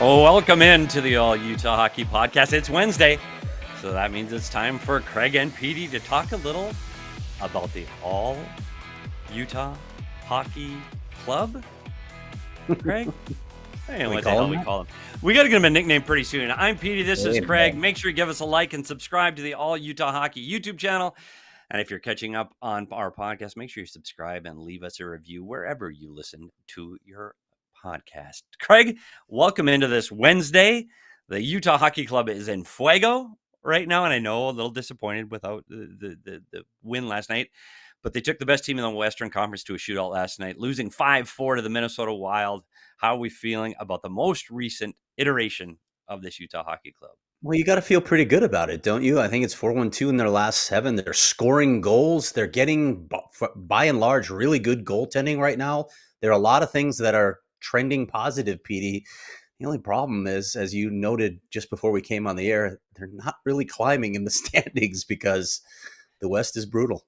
Welcome into the All Utah Hockey Podcast. It's Wednesday, so that means it's time for Craig and Petey to talk a little about the All Utah Hockey Club. Craig? Hey, what the hell we call him? We got to get him a nickname pretty soon. I'm Petey. This is Craig. Make sure you give us a like and subscribe to the All Utah Hockey YouTube channel. And if you're catching up on our podcast, make sure you subscribe and leave us a review wherever you listen to your podcast. Craig, welcome into this Wednesday. The Utah Hockey Club is in fuego right now, and I know a little disappointed without the win last night, but they took the best team in the Western Conference to a shootout last night, losing 5-4 to the Minnesota Wild. How are we feeling about the most recent iteration of this Utah Hockey Club? Well, you got to feel pretty good about it, don't you? I think it's 4-1-2 in their last 7. They're scoring goals. They're getting, by and large, really good goaltending right now. There are a lot of things that are trending positive, Petey. The only problem is, as you noted just before we came on the air, they're not really climbing in the standings because the West is brutal.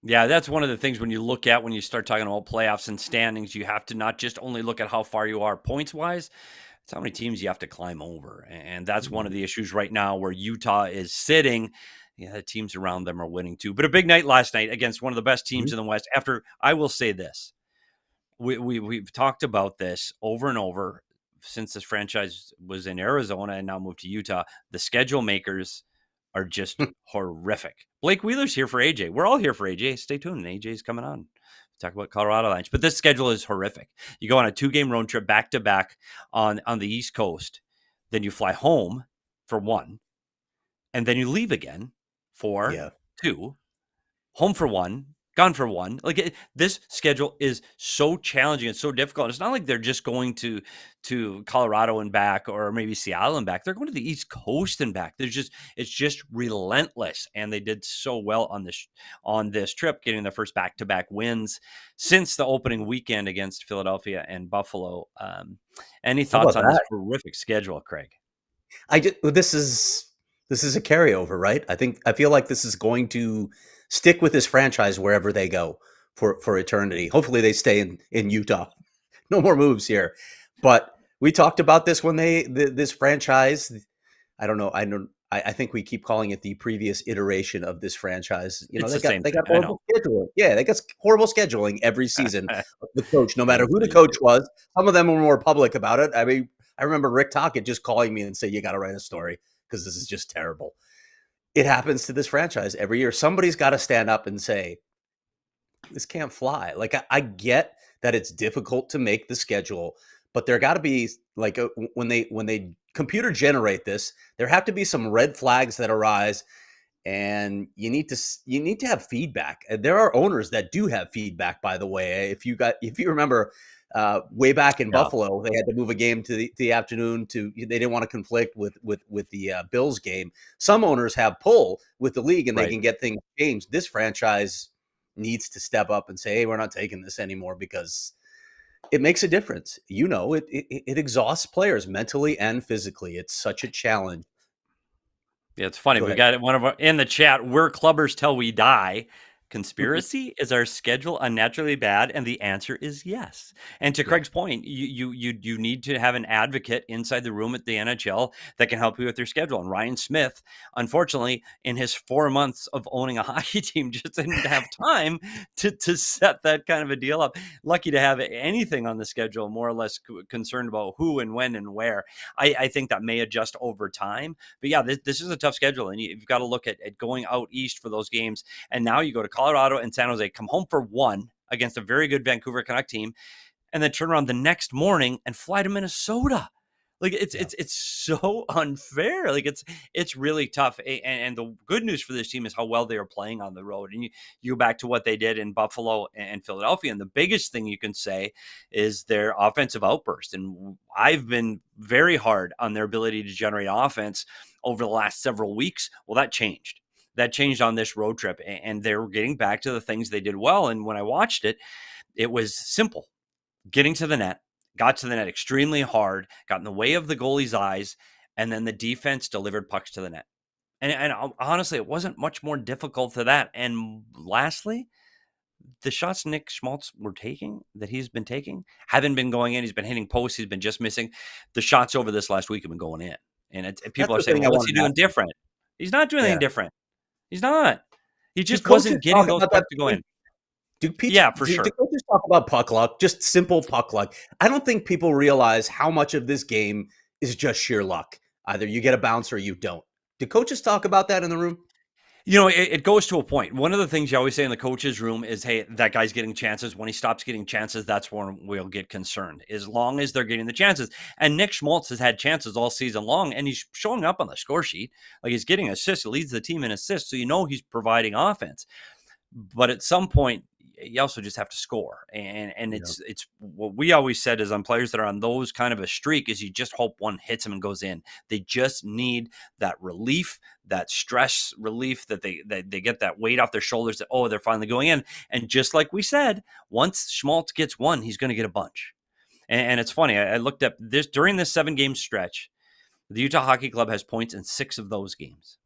Yeah, that's one of the things when you start talking about playoffs and standings, you have to not just only look at how far you are points-wise, it's how many teams you have to climb over. And that's one of the issues right now where Utah is sitting. Yeah, the teams around them are winning too. But a big night last night against one of the best teams in the West. After, I will say this, we've talked about this over and over since this franchise was in Arizona and now moved to Utah. The schedule makers are just horrific. Blake Wheeler's here for AJ. We're all here for AJ. Stay tuned. AJ's coming on. Talk about Colorado Avalanche. But this schedule is horrific. You go on a 2-game road trip back-to-back on the East Coast. Then you fly home for 1. And then you leave again for 2. Home for 1. Gone for 1. Like this schedule is so challenging. It's so difficult. It's not like they're just going to Colorado and back, or maybe Seattle and back. They're going to the East Coast and back. It's just relentless. And they did so well on this trip, getting their first back-to-back wins since the opening weekend against Philadelphia and Buffalo. Any thoughts on this horrific schedule, Craig? This is a carryover, right? I feel like this is going to stick with this franchise wherever they go for eternity. Hopefully they stay in Utah. No more moves here. But we talked about this when this franchise, I don't know. I think we keep calling it the previous iteration of this franchise. You know, they got horrible scheduling. Yeah, they got horrible scheduling every season. The coach, no matter who the coach was, some of them were more public about it. I mean, I remember Rick Tocchet just calling me and say, "You got to write a story because this is just terrible." It happens to this franchise every year. Somebody's got to stand up and say, this can't fly. Like, I get that it's difficult to make the schedule, but there got to be, like, when they computer generate this, there have to be some red flags that arise, and you need to have feedback. There are owners that do have feedback, by the way. If you remember, way back in Buffalo, they had to move a game to the afternoon they didn't want to conflict with the Bills game. Some owners have pull with the league and they can get things changed. This franchise needs to step up and say, hey, we're not taking this anymore, because it makes a difference. You know, it exhausts players mentally and physically. It's such a challenge. Yeah, it's funny. We got one of our in the chat. We're clubbers till we die. Conspiracy? Is our schedule unnaturally bad? And the answer is yes. And to Craig's point, you need to have an advocate inside the room at the NHL that can help you with your schedule. And Ryan Smith, unfortunately, in his 4 months of owning a hockey team, just didn't have time to set that kind of a deal up. Lucky to have anything on the schedule, more or less concerned about who and when and where. I think that may adjust over time. But yeah, this is a tough schedule. And you've got to look at going out east for those games. And now you go to Colorado and San Jose, come home for 1 against a very good Vancouver Canuck team, and then turn around the next morning and fly to Minnesota. Like Yeah. it's so unfair. Like it's really tough. And the good news for this team is how well they are playing on the road. And you go back to what they did in Buffalo and Philadelphia. And the biggest thing you can say is their offensive outburst. And I've been very hard on their ability to generate offense over the last several weeks. Well, that changed. That changed on this road trip. And they're getting back to the things they did well. And when I watched it, it was simple: getting to the net, got to the net extremely hard, got in the way of the goalie's eyes, and then the defense delivered pucks to the net. And honestly, it wasn't much more difficult to that. And lastly, the shots Nick Schmaltz that he's been taking, haven't been going in. He's been hitting posts. He's been just missing. The shots over this last week have been going in. And That's people are the saying, thing I well, what's he wanted to doing ask you. different? He's not doing anything Yeah. different. He's not. He Do just coaches wasn't getting talk those about that? pucks to go in. Do Yeah, for do sure. coaches talk about puck luck? Just simple puck luck. I don't think people realize how much of this game is just sheer luck. Either you get a bounce or you don't. Do coaches talk about that in the room? It goes to a point. One of the things you always say in the coach's room is, hey, that guy's getting chances. When he stops getting chances, that's when we'll get concerned, as long as they're getting the chances. And Nick Schmaltz has had chances all season long, and he's showing up on the score sheet. Like, he's getting assists, he leads the team in assists, so he's providing offense. But at some point, you also just have to score. And Yeah. it's what we always said is, on players that are on those kind of a streak, is you just hope one hits them and goes in. They just need that relief, that stress relief, that they get that weight off their shoulders, that, oh, they're finally going in. And just like we said, once Schmaltz gets one, he's going to get a bunch. And it's funny, I looked up this during this 7-game stretch. The Utah Hockey Club has points in 6 of those games.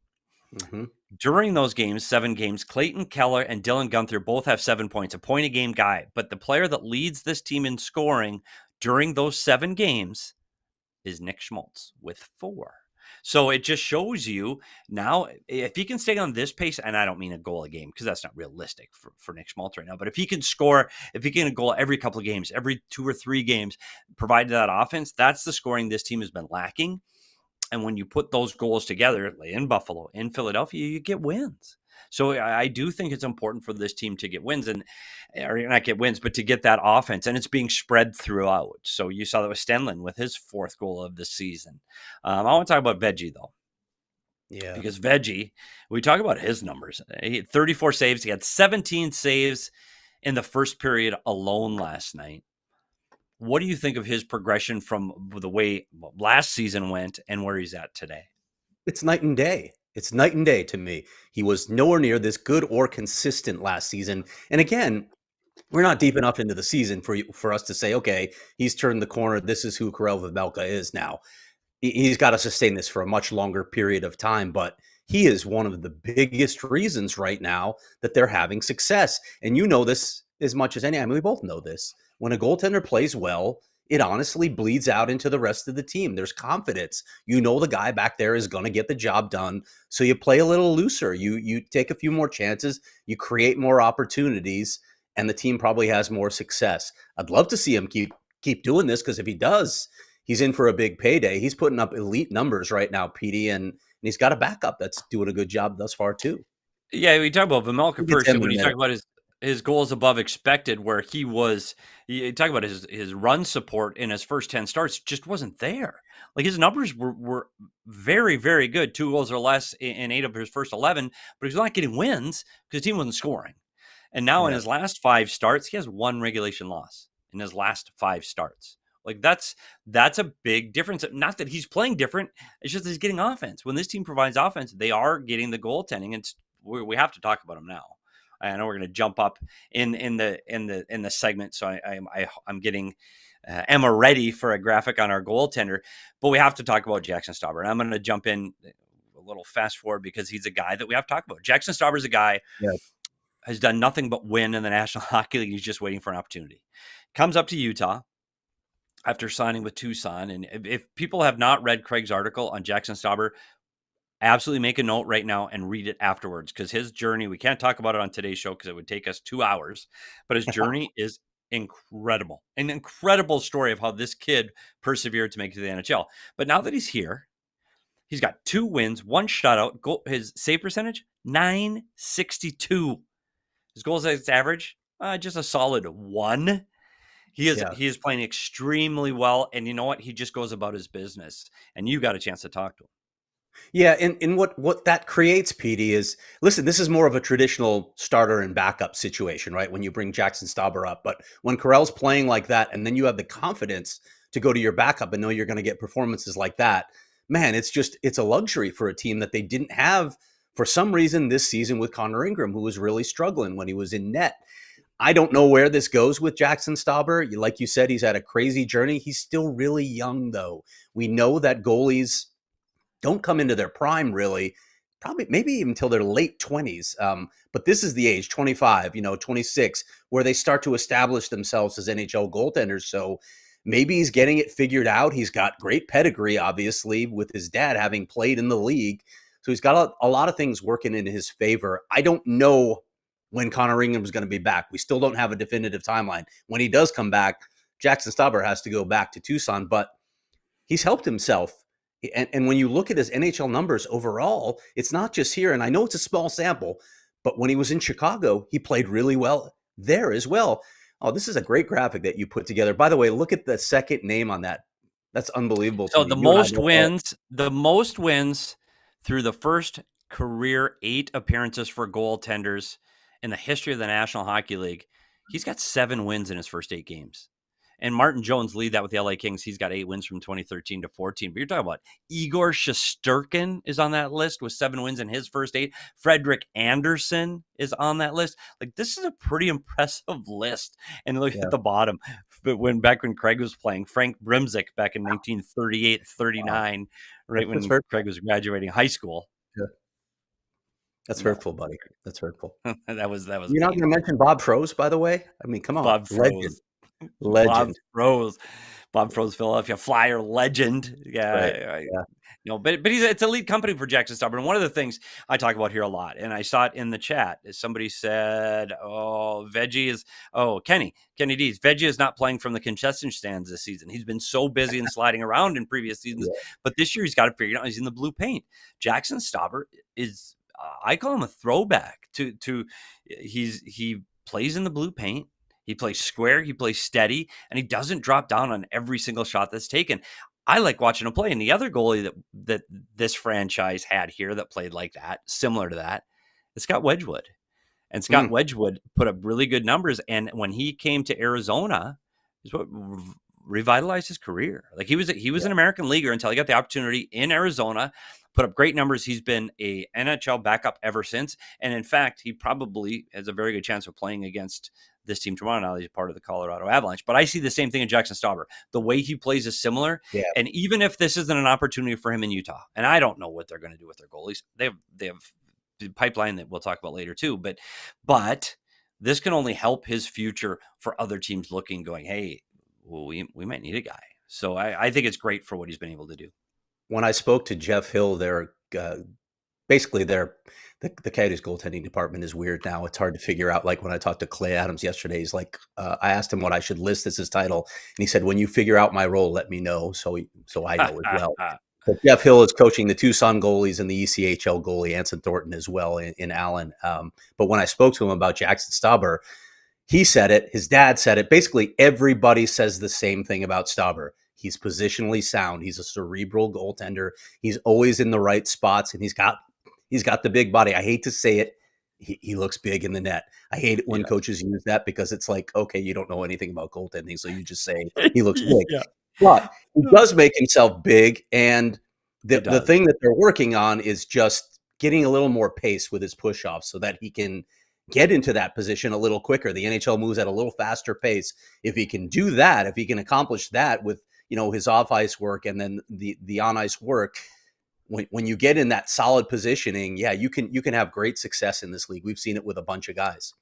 Hmm. During those games, 7 games, Clayton Keller and Dylan Gunther both have 7 points, a point a game guy. But the player that leads this team in scoring during those 7 games is Nick Schmaltz with 4. So it just shows you now, if he can stay on this pace, and I don't mean a goal a game, because that's not realistic for Nick Schmaltz right now, but if he can score, if he can get a goal every couple of games, every 2 or 3 games, provided that offense, that's the scoring this team has been lacking. And when you put those goals together in Buffalo, in Philadelphia, you get wins. So I do think it's important for this team to get wins, or not get wins, but to get that offense. And it's being spread throughout. So you saw that with Stenlund with his 4th goal of the season. I want to talk about Veggie, though, Yeah. because Veggie, we talk about his numbers. He had 34 saves. He had 17 saves in the first period alone last night. What do you think of his progression from the way last season went and where he's at today? It's night and day. It's night and day to me. He was nowhere near this good or consistent last season. And again, we're not deep enough into the season for us to say, okay, he's turned the corner. This is who Karel Vejmelka is now. He's got to sustain this for a much longer period of time, but he is one of the biggest reasons right now that they're having success. And you know this as much as any. I mean, we both know this. When a goaltender plays well, it honestly bleeds out into the rest of the team. There's confidence. You know the guy back there is going to get the job done. So you play a little looser. You take a few more chances. You create more opportunities, and the team probably has more success. I'd love to see him keep doing this, because if he does, he's in for a big payday. He's putting up elite numbers right now, Petey, and he's got a backup that's doing a good job thus far too. Yeah, we talk about We'll Vejmelka get to first, him and in when a you talk minute. about his goals above expected, where you talk about his run support in his first 10 starts just wasn't there. Like, his numbers were very, very good, 2 goals or less in 8 of his first 11, but he's not getting wins because his team wasn't scoring. And now in Yeah. his last 5 starts, he has 1 regulation loss in his last 5 starts. Like, that's a big difference. Not that he's playing different, it's just that he's getting offense. When this team provides offense, they are getting the goaltending, and we have to talk about him now. I know we're going to jump up in the segment, so I'm getting Emma ready for a graphic on our goaltender, but we have to talk about Jaxson Stauber, and I'm going to jump in a little fast forward because he's a guy that we have to talk about. Jaxson Stauber is a guy Yeah. has done nothing but win in the National Hockey League. He's just waiting for an opportunity. Comes up to Utah after signing with Tucson, and if people have not read Craig's article on Jaxson Stauber, absolutely make a note right now and read it afterwards, because his journey, we can't talk about it on today's show because it would take us 2 hours, but his journey is incredible. An incredible story of how this kid persevered to make it to the NHL. But now that he's here, he's got 2 wins, 1 shutout. His save percentage, .962. His goals against average, just a solid 1. Yeah. He is playing extremely well, and you know what? He just goes about his business, and you got a chance to talk to him. Yeah, and what that creates, Petey, is listen, this is more of a traditional starter and backup situation, right? When you bring Jaxson Stauber up. But when Karel's playing like that, and then you have the confidence to go to your backup and know you're going to get performances like that, man, it's a luxury for a team that they didn't have for some reason this season with Connor Ingram, who was really struggling when he was in net. I don't know where this goes with Jaxson Stauber. Like you said, he's had a crazy journey. He's still really young, though. We know that goalies don't come into their prime really, probably maybe even until their late 20s. But this is the age, 25, 26, where they start to establish themselves as NHL goaltenders. So maybe he's getting it figured out. He's got great pedigree, obviously, with his dad having played in the league. So he's got a lot of things working in his favor. I don't know when Connor Ingram is going to be back. We still don't have a definitive timeline. When he does come back, Jaxson Stauber has to go back to Tucson, but he's helped himself. And when you look at his NHL numbers overall, it's not just here. And I know it's a small sample, but when he was in Chicago, he played really well there as well. Oh, this is a great graphic that you put together. By the way, look at the second name on that. That's unbelievable to So me. You and I both know. the most wins through the first career 8 appearances for goaltenders in the history of the National Hockey League. He's got 7 wins in his first 8 games. And Martin Jones lead that with the LA Kings. He's got 8 wins from 2013 to 14. But you're talking about Igor Shesterkin is on that list with 7 wins in his first 8. Frederick Anderson is on that list. Like, this is a pretty impressive list. And look at the bottom. But back when Craig was playing, Frank Brimzik back in 1938, 39, right when Craig was graduating high school. Yeah. That's hurtful, buddy. That's hurtful. that was. You're not going to mention Bob Froese, by the way? I mean, come on. Bob Froese. Legend. Bob Froese, Philadelphia Flyer legend. Yeah. Right. But it's a lead company for Jaxson Stauber. And one of the things I talk about here a lot, and I saw it in the chat, is somebody said, Kenny Dees, Veggie is not playing from the concession stands this season. He's been so busy and sliding around in previous seasons, but this year he's got to figure it out. He's in the blue paint. Jaxson Stauber is, I call him a throwback to he plays in the blue paint. He plays square, he plays steady, and he doesn't drop down on every single shot that's taken. I like watching him play. And the other goalie that this franchise had here that played like that, similar to that, is Scott Wedgwood. And Scott Wedgwood put up really good numbers. And when he came to Arizona, is what revitalized his career. Like he was an American leaguer until he got the opportunity in Arizona, put up great numbers. He's been a NHL backup ever since. And in fact, he probably has a very good chance of playing against this team tomorrow. Now he's part of the Colorado Avalanche. But I see the same thing in Jaxson Stauber. The way he plays is similar. Yeah. And even if this isn't an opportunity for him in Utah, and I don't know what they're going to do with their goalies, they have the pipeline that we'll talk about later too. But this can only help his future for other teams looking, going, hey, well, we might need a guy. So I think it's great for what he's been able to do. When I spoke to Jeff Hill, basically the Coyotes goaltending department is weird now. It's hard to figure out. Like when I talked to Clay Adams yesterday, he's like, I asked him what I should list as his title, and he said, "When you figure out my role, let me know." So I know as well. But Jeff Hill is coaching the Tucson goalies and the ECHL goalie Anson Thornton as well in Allen. But when I spoke to him about Jaxson Stauber, he said it. His dad said it. Basically, everybody says the same thing about Stauber. He's positionally sound. He's a cerebral goaltender. He's always in the right spots, and he's got the big body. I hate to say it. He looks big in the net. I hate it when coaches use that because it's like, okay, you don't know anything about goaltending, so you just say he looks big. But he does make himself big, and the thing that they're working on is just getting a little more pace with his push-offs so that he can get into that position a little quicker. The NHL moves at a little faster pace. If he can do that, if he can accomplish that with his off-ice work and then the on-ice work, when you get in that solid positioning, you can have great success in this league. We've seen it with a bunch of guys.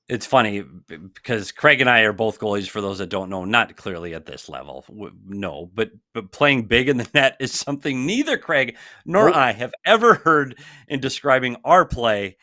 It's funny because Craig and I are both goalies, for those that don't know, not clearly at this level. No, but playing big in the net is something neither Craig nor I have ever heard in describing our play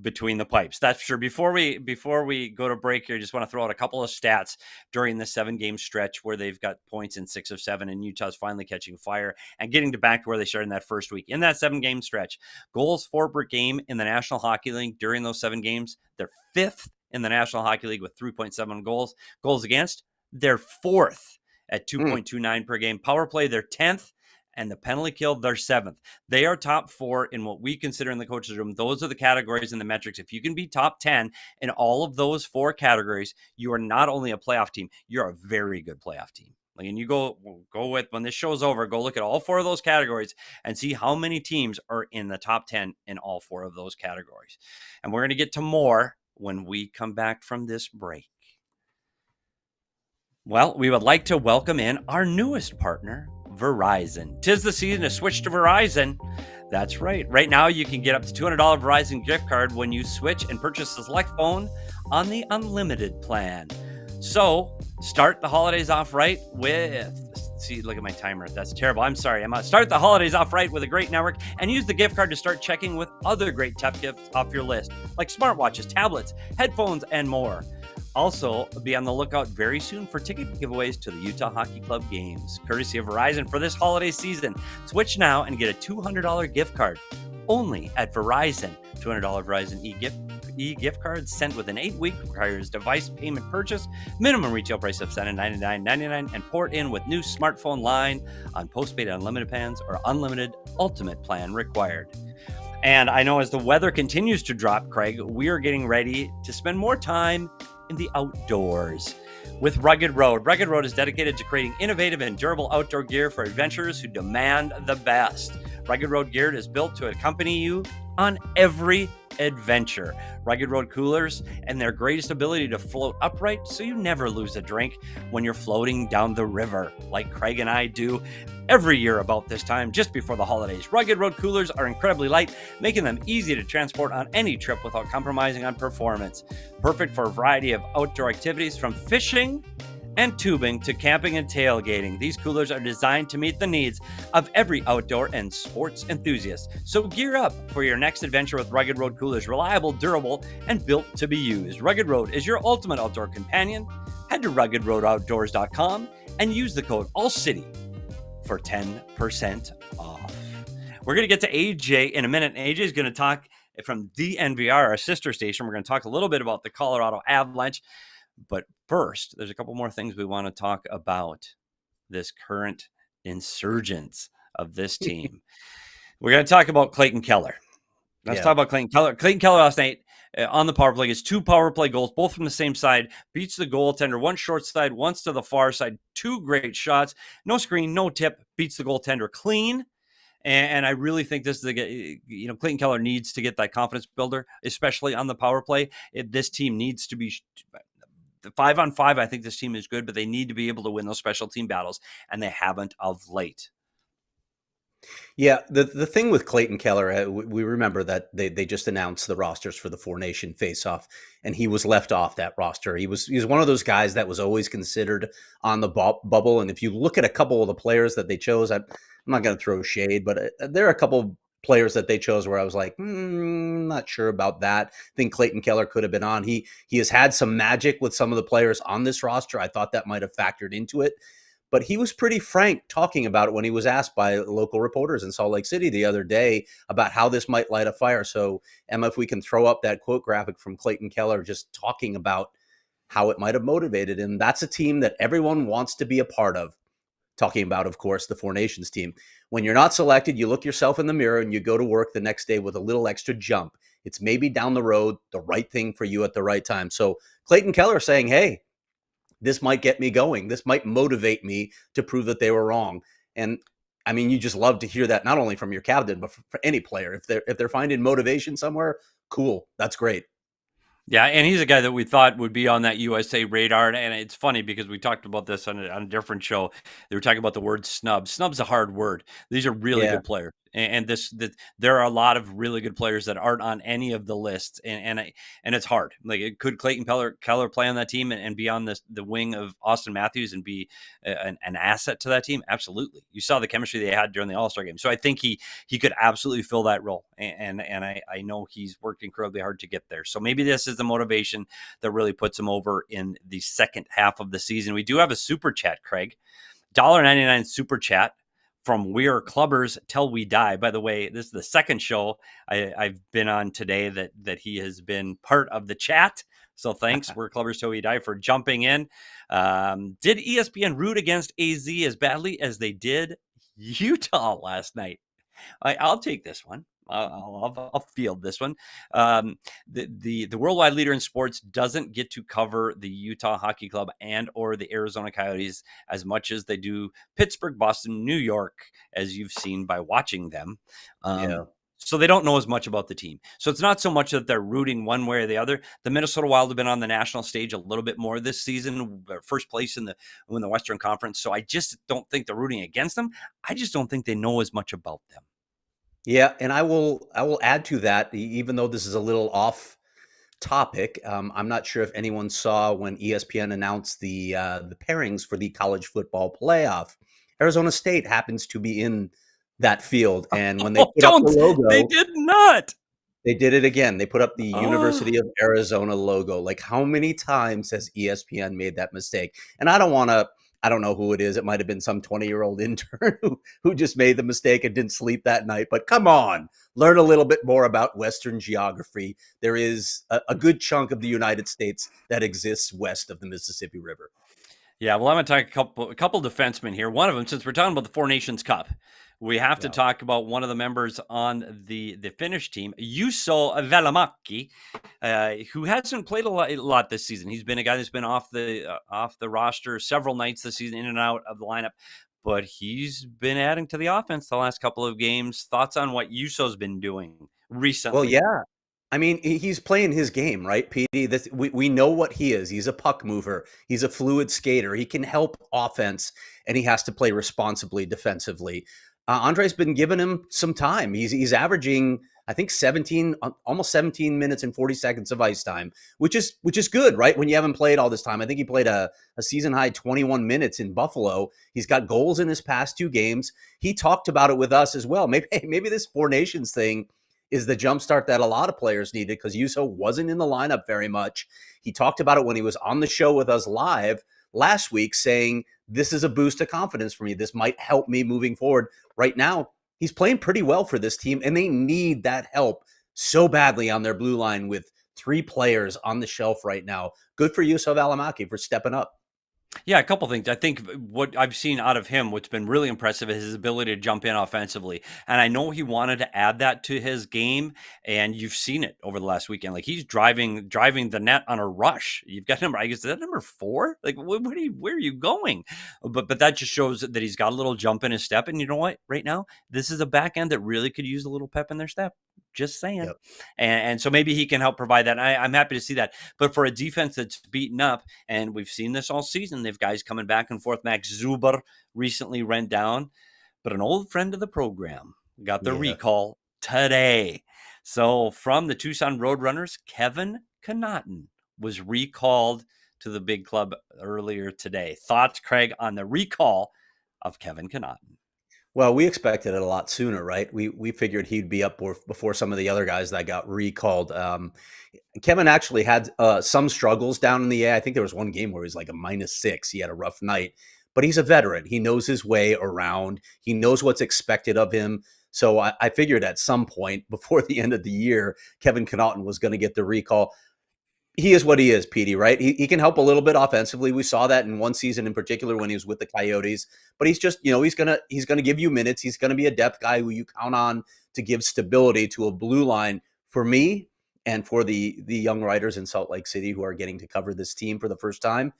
between the pipes. That's for sure. Before we go to break here, I just want to throw out a couple of stats during the 7-game stretch where they've got points in 6 of 7, and Utah's finally catching fire and getting back to where they started in that first week. In that 7-game stretch, goals for per game in the National Hockey League during those 7 games, they're 5th in the National Hockey League with 3.7 goals. Goals against, they're 4th at Mm. 2.29 per game. Power play, they're 10th. And the penalty kill, they're 7th. They are top 4 in what we consider in the coaches' room. Those are the categories and the metrics. If you can be top 10 in all of those 4 categories, you are not only a playoff team, you're a very good playoff team. Like, and you go with, when this show's over, go look at all 4 of those categories and see how many teams are in the top 10 in all 4 of those categories. And we're going to get to more when we come back from this break. Well, we would like to welcome in our newest partner, Verizon. 'Tis the season to switch to Verizon. That's right. Right now, you can get up to $200 Verizon gift card when you switch and purchase a select phone on the unlimited plan. So, start the holidays off right with... See, look at my timer. That's terrible. I'm sorry. I'm out. Start the holidays off right with a great network and use the gift card to start checking with other great tough gifts off your list, like smartwatches, tablets, headphones, and more. Also, be on the lookout very soon for ticket giveaways to the Utah Hockey Club games, courtesy of Verizon for this holiday season. Switch now and get a $200 gift card only at Verizon. $200 Verizon e-gift cards sent within 8 weeks, requires device payment purchase, minimum retail price of $99.99, and port in with new smartphone line on postpaid unlimited plans or unlimited ultimate plan required. And I know as the weather continues to drop, Craig, we are getting ready to spend more time in the outdoors with Rugged Road. Rugged Road is dedicated to creating innovative and durable outdoor gear for adventurers who demand the best. Rugged Road gear is built to accompany you on every adventure. Rugged Road coolers and their greatest ability to float upright so you never lose a drink when you're floating down the river, like Craig and I do every year about this time, just before the holidays. Rugged Road coolers are incredibly light, making them easy to transport on any trip without compromising on performance. Perfect for a variety of outdoor activities, from fishing and tubing to camping and tailgating. These coolers are designed to meet the needs of every outdoor and sports enthusiast. So gear up for your next adventure with Rugged Road coolers. Reliable, durable, and built to be used. Rugged Road is your ultimate outdoor companion. Head to ruggedroadoutdoors.com and use the code ALLCITY for 10% off. We're going to get to AJ in a minute. AJ is going to talk from DNVR, our sister station. We're going to talk a little bit about the Colorado Avalanche. But first, there's a couple more things we want to talk about this current insurgence of this team. We're going to talk about Clayton Keller. Let's talk about Clayton Keller. Clayton Keller last night on the power play gets 2 power play goals, both from the same side, beats the goaltender, one short side, once to the far side, 2 great shots, no screen, no tip, beats the goaltender clean. And I really think this is Clayton Keller needs to get that confidence builder, especially on the power play. This team needs to be 5-on-5. I think this team is good, but they need to be able to win those special team battles, and they haven't of late. Yeah, the thing with Clayton Keller, we remember that they just announced the rosters for the Four Nation face-off, and he was left off that roster. He was one of those guys that was always considered on the bubble. And if you look at a couple of the players that they chose, I'm not going to throw shade, but there are a couple players that they chose where I was like, not sure about that. I think Clayton Keller could have been on. He has had some magic with some of the players on this roster. I thought that might have factored into it. But he was pretty frank talking about it when he was asked by local reporters in Salt Lake City the other day about how this might light a fire. So, Emma, if we can throw up that quote graphic from Clayton Keller just talking about how it might have motivated him. That's a team that everyone wants to be a part of. Talking about, of course, the Four Nations team. When you're not selected, you look yourself in the mirror and you go to work the next day with a little extra jump. It's maybe down the road, the right thing for you at the right time. So Clayton Keller saying, hey, this might get me going. This might motivate me to prove that they were wrong. And I mean, you just love to hear that, not only from your captain, but for any player. If they're finding motivation somewhere, cool. That's great. Yeah, and he's a guy that we thought would be on that USA radar. And it's funny because we talked about this on a different show. They were talking about the word snub. Snub's a hard word. These are really good players. And there are a lot of really good players that aren't on any of the lists, and it's hard. Like, could Clayton Keller play on that team and be on the wing of Austin Matthews and be an asset to that team? Absolutely. You saw the chemistry they had during the All-Star game, so I think he could absolutely fill that role. And I know he's worked incredibly hard to get there. So maybe this is the motivation that really puts him over in the second half of the season. We do have a super chat, Craig, $1.99 super chat from We're Clubbers Till We Die. By the way, this is the second show I've been on today that he has been part of the chat. So thanks, We're Clubbers Till We Die, for jumping in. Did ESPN root against AZ as badly as they did Utah last night? I'll take this one. I'll field this one. The worldwide leader in sports doesn't get to cover the Utah Hockey Club and or the Arizona Coyotes as much as they do Pittsburgh, Boston, New York, as you've seen by watching them. Yeah. So they don't know as much about the team. So it's not so much that they're rooting one way or the other. The Minnesota Wild have been on the national stage a little bit more this season, first place in the Western Conference. So I just don't think they're rooting against them. I just don't think they know as much about them. Yeah, and I will add to that, even though this is a little off topic. I'm not sure if anyone saw when ESPN announced the pairings for the college football playoff. Arizona State happens to be in that field, and when they put up the logo, they did not. They did it again. They put up the University of Arizona logo. Like, how many times has ESPN made that mistake? And I don't know who it is. It might have been some 20-year-old intern who just made the mistake and didn't sleep that night. But come on, learn a little bit more about Western geography. There is a good chunk of the United States that exists west of the Mississippi River. Yeah, well, I'm going to talk a couple defensemen here. One of them, since we're talking about the Four Nations Cup, we have to talk about one of the members on the Finnish team, Jusso Välimäki, who hasn't played a lot this season. He's been a guy that's been off the roster several nights this season, in and out of the lineup, but he's been adding to the offense the last couple of games. Thoughts on what Jusso's been doing recently? Well, yeah. I mean, he's playing his game, right, Petey? We know what he is. He's a puck mover. He's a fluid skater. He can help offense, and he has to play responsibly defensively. Andre's been giving him some time. He's averaging, I think, almost 17 minutes and 40 seconds of ice time, which is good, right? When you haven't played all this time. I think he played a season high 21 minutes in Buffalo. He's got goals in his past 2 games. He talked about it with us as well. Maybe this Four Nations thing is the jumpstart that a lot of players needed, because Jusso wasn't in the lineup very much. He talked about it when he was on the show with us live last week, saying, this is a boost of confidence for me. This might help me moving forward. Right now, he's playing pretty well for this team, and they need that help so badly on their blue line with 3 players on the shelf right now. Good for Jusso Välimäki for stepping up. Yeah, a couple things. I think what I've seen out of him, what's been really impressive, is his ability to jump in offensively. And I know he wanted to add that to his game, and you've seen it over the last weekend. Like, he's driving the net on a rush. You've got number, I guess, is that number 4? Like, where are you going? But that just shows that he's got a little jump in his step. And you know what? Right now, this is a back end that really could use a little pep in their step. Just saying. Yep. And so maybe he can help provide that. I'm happy to see that. But for a defense that's beaten up, and we've seen this all season, they've guys coming back and forth. Max Zuber recently went down, but an old friend of the program got the recall today. So from the Tucson Roadrunners, Kevin Connauton was recalled to the big club earlier today. Thoughts, Craig, on the recall of Kevin Connauton? Well, we expected it a lot sooner, right? We figured he'd be up before some of the other guys that got recalled. Kevin actually had some struggles down in the A. I think there was one game where he was like a -6. He had a rough night, but he's a veteran. He knows his way around. He knows what's expected of him. So I figured at some point before the end of the year, Kevin Connauton was going to get the recall. He is what he is, Petey, right? He can help a little bit offensively. We saw that in one season in particular when he was with the Coyotes. But he's just, he's gonna give you minutes. He's gonna be a depth guy who you count on to give stability to a blue line for me and for the young writers in Salt Lake City who are getting to cover this team for the first time.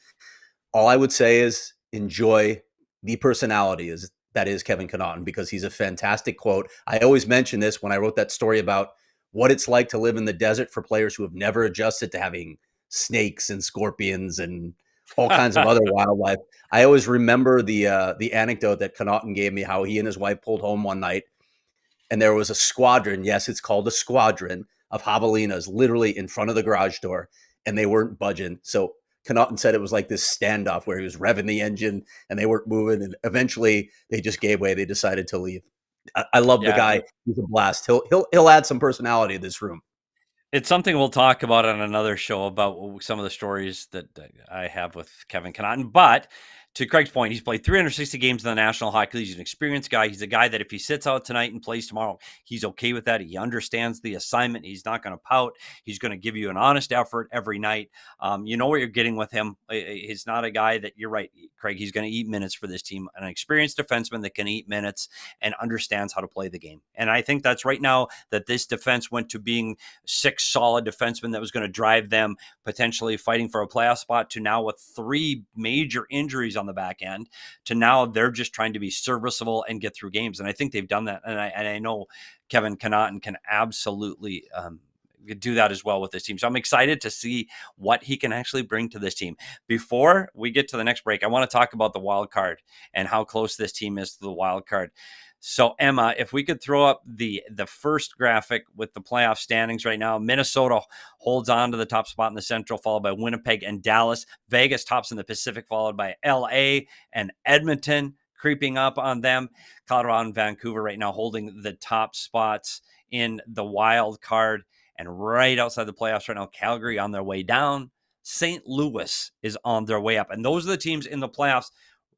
All I would say is enjoy the personality that is Kevin Connauton, because he's a fantastic quote. I always mention this when I wrote that story about what it's like to live in the desert for players who have never adjusted to having snakes and scorpions and all kinds of other wildlife. I always remember the anecdote that Connauton gave me, how he and his wife pulled home one night and there was a squadron. Yes, it's called a squadron of javelinas literally in front of the garage door, and they weren't budging. So Connauton said it was like this standoff where he was revving the engine and they weren't moving. And eventually they just gave way. They decided to leave. I love the guy. He's a blast. He'll add some personality to this room. It's something we'll talk about on another show, about some of the stories that I have with Kevin Connauton. But to Craig's point, he's played 360 games in the National Hockey League. He's an experienced guy. He's a guy that if he sits out tonight and plays tomorrow, he's okay with that. He understands the assignment. He's not going to pout. He's going to give you an honest effort every night. You know what you're getting with him. He's not a guy that, you're right, Craig, he's going to eat minutes for this team. An experienced defenseman that can eat minutes and understands how to play the game. And I think that's right now that this defense went to being 6 solid defensemen that was going to drive them potentially fighting for a playoff spot, to now with 3 major injuries on the back end, to now they're just trying to be serviceable and get through games. And I think they've done that. And I know Kevin Connaughton can absolutely do that as well with this team. So I'm excited to see what he can actually bring to this team. Before we get to the next break, I want to talk about the wild card and how close this team is to the wild card. So Emma, if we could throw up the first graphic with the playoff standings right now, Minnesota holds on to the top spot in the Central, followed by Winnipeg and Dallas. Vegas tops in the Pacific, followed by LA and Edmonton creeping up on them. Colorado and Vancouver right now holding the top spots in the wild card. And right outside the playoffs right now, Calgary on their way down. St. Louis is on their way up. And those are the teams in the playoffs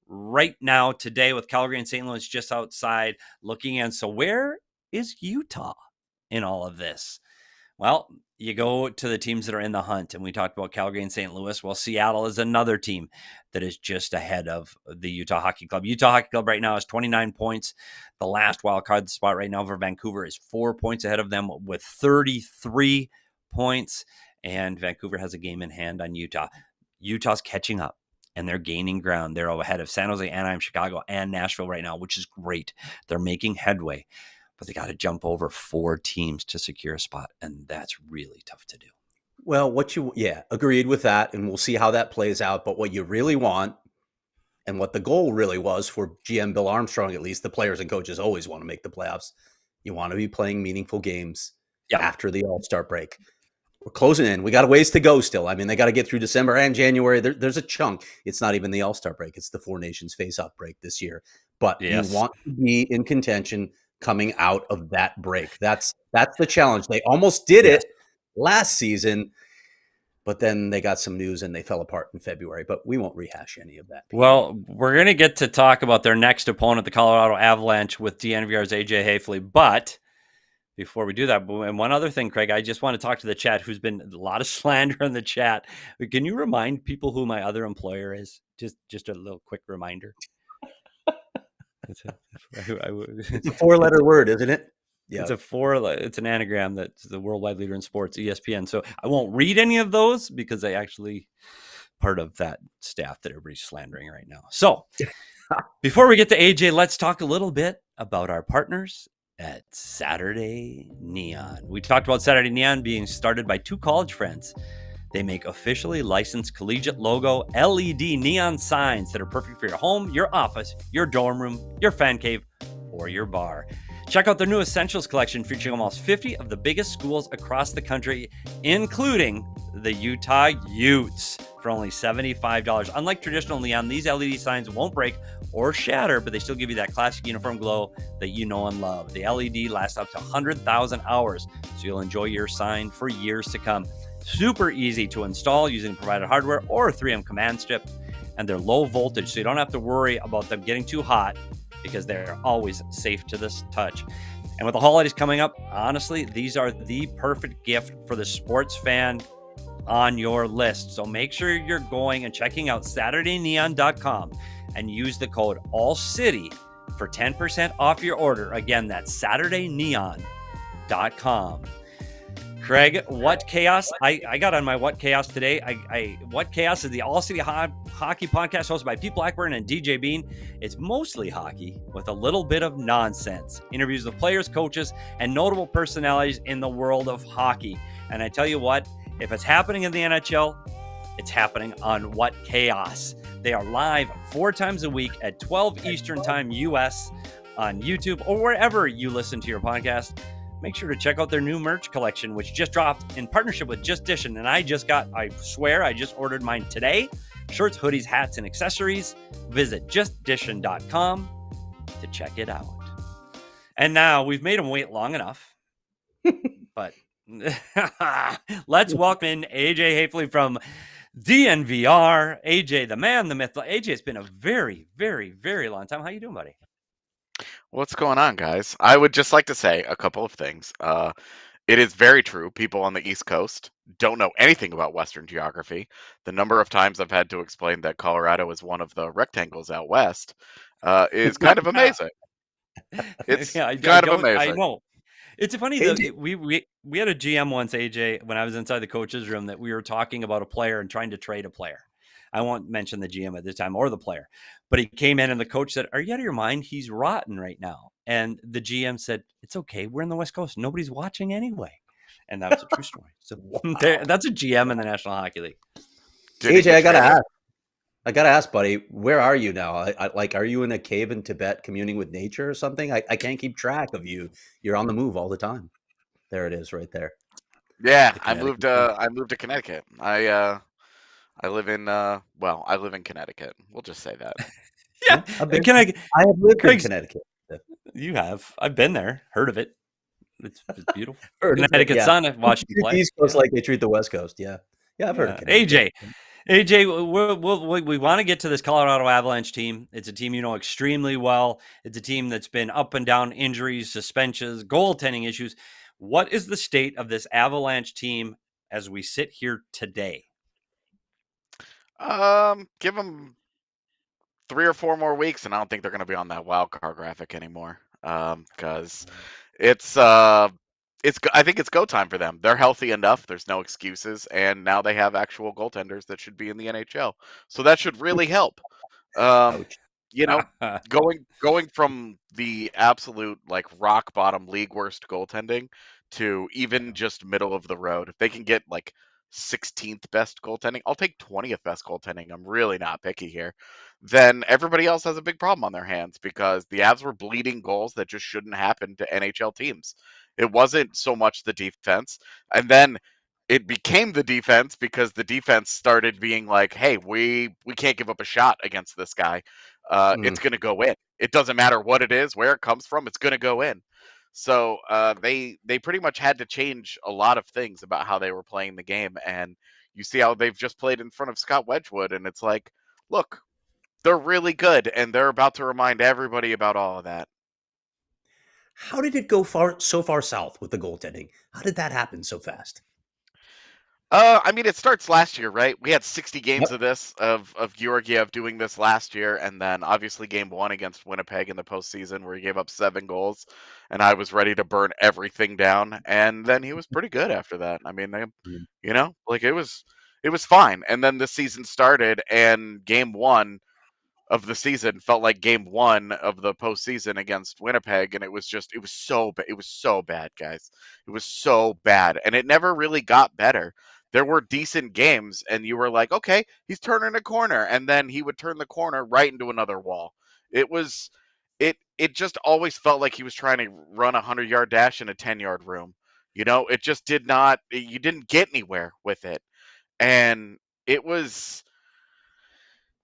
right now today, with Calgary and St. Louis just outside looking in. So where is Utah in all of this? Well, you go to the teams that are in the hunt, and we talked about Calgary and St. Louis. Well, Seattle is another team that is just ahead of the Utah Hockey Club. Utah Hockey Club right now is 29 points. The last wild card spot right now for Vancouver is 4 points ahead of them with 33 points, and Vancouver has a game in hand on Utah. Utah's catching up, and they're gaining ground. They're ahead of San Jose, Anaheim, Chicago, and Nashville right now, which is great. They're making headway, but they got to jump over 4 teams to secure a spot, and that's really tough to do. Well, agreed with that, and we'll see how that plays out. But what you really want, and what the goal really was for GM Bill Armstrong, at least, the players and coaches always want to make the playoffs. You want to be playing meaningful games after the All-Star break. We're closing in. We got a ways to go still. I mean, they got to get through December and January. There's a chunk. It's not even the All-Star break. It's the 4 Nations face-off break this year. But you want to be in contention coming out of that break. That's the challenge. They almost did it last season, but then they got some news and they fell apart in February. But we won't rehash any of that. Well, we're going to get to talk about their next opponent, the Colorado Avalanche, with DNVR's AJ Haefele. But before we do that, and one other thing, Craig, I just want to talk to the chat, who's been a lot of slander in the chat. Can you remind people who my other employer is? Just a little quick reminder. It's a 4-letter word, isn't it? Yeah. It's an anagram that's the worldwide leader in sports, ESPN. So I won't read any of those because I actually part of that staff that everybody's slandering right now. So before we get to AJ, let's talk a little bit about our partners at Saturday Neon. We talked about Saturday Neon being started by 2 college friends. They make officially licensed collegiate logo LED neon signs that are perfect for your home, your office, your dorm room, your fan cave, or your bar. Check out their new Essentials collection featuring almost 50 of the biggest schools across the country, including the Utah Utes, for only $75. Unlike traditional neon, these LED signs won't break or shatter, but they still give you that classic uniform glow that you know and love. The LED lasts up to 100,000 hours, so you'll enjoy your sign for years to come. Super easy to install using provided hardware or 3M command strip, and they're low voltage, so you don't have to worry about them getting too hot because they're always safe to this touch. And with the holidays coming up, honestly, these are the perfect gift for the sports fan on your list. So make sure you're going and checking out SaturdayNeon.com and use the code ALLCITY for 10% off your order. Again, that's SaturdayNeon.com. Craig, what chaos? I got on my What Chaos today. What Chaos is the All City Hockey podcast hosted by Pete Blackburn and DJ Bean. It's mostly hockey with a little bit of nonsense. Interviews with players, coaches, and notable personalities in the world of hockey. And I tell you what, if it's happening in the NHL, it's happening on What Chaos. They are live 4 times a week at 12 Eastern Time US on YouTube or wherever you listen to your podcast. Make sure to check out their new merch collection, which just dropped in partnership with Just Dishin'. And I just ordered mine today. Shirts, hoodies, hats, and accessories. Visit justdishin.com to check it out. And now we've made them wait long enough, but let's welcome in AJ Haefele from DNVR, AJ, the man, the myth. AJ, it's been a very, very, very long time. How you doing, buddy? What's going on, guys? I would just like to say a couple of things. It is very true. People on the East Coast don't know anything about Western geography. The number of times I've had to explain that Colorado is one of the rectangles out west is kind of amazing. It's Yeah, I kind of don't. I amazing. know. It's funny though. AJ, We had a GM once, AJ, when I was inside the coach's room, that we were talking about a player and trying to trade a player. I won't mention the GM at this time or the player, but he came in and the coach said, "Are you out of your mind? He's rotten right now." And the GM said, "It's okay. We're in the West Coast. Nobody's watching anyway." And that was a true story. So wow. that's a GM in the National Hockey League. Did he AJ, get traded? I gotta ask, buddy, where are you now? Like, are you in a cave in Tibet communing with nature or something? I can't keep track of you. You're on the move all the time. There it is, right there. Yeah, The I Connecticut moved. sun. I moved to Connecticut. I live in. Well, I live in Connecticut. We'll just say that. Yeah. Yeah, I've been. Can I? I have lived in Craig's. Connecticut. You have. I've been there. Heard of it. It's beautiful. Heard of it? Connecticut Yeah. Sun. I've They watched you treat the play. East Coast like they treat the West Coast. Yeah, yeah, I've heard of Yeah. Connecticut. AJ, we want to get to this Colorado Avalanche team. It's a team you know extremely well. It's a team that's been up and down injuries, suspensions, goaltending issues. What is the state of this Avalanche team as we sit here today? Give them 3 or 4 more weeks, and I don't think they're going to be on that wild card graphic anymore. Because it's I think it's go time for them. They're healthy enough. There's no excuses, and now they have actual goaltenders that should be in the NHL. So that should really help. Um, Ouch. you know, going from the absolute like rock bottom league worst goaltending to even just middle of the road. If they can get like 16th best goaltending, I'll take 20th best goaltending. I'm really not picky here. Then everybody else has a big problem on their hands because the Avs were bleeding goals that just shouldn't happen to NHL teams. It wasn't so much the defense. And then it became the defense because the defense started being like, "Hey, we can't give up a shot against this guy. Mm. It's going to go in. It doesn't matter what it is, where it comes from. It's going to go in." So they pretty much had to change a lot of things about how they were playing the game, and you see how they've just played in front of Scott Wedgwood, and it's like, look, they're really good, and they're about to remind everybody about all of that. How did it go so far south with the goaltending? How did that happen so fast? I mean, it starts last year, right? We had 60 games Yep. of this of Georgiev doing this last year, and then obviously game one against Winnipeg in the postseason where he gave up 7 goals, and I was ready to burn everything down. And then he was pretty good after that. I mean, Mm. like it was fine. And then the season started, and game one of the season felt like game one of the postseason against Winnipeg, and it was so bad. It was so bad, guys. It was so bad, and it never really got better. There were decent games, and you were like, okay, he's turning a corner, and then he would turn the corner right into another wall. It was, it just always felt like he was trying to run a 100-yard dash in a 10-yard room. It just did not. You didn't get anywhere with it, and it was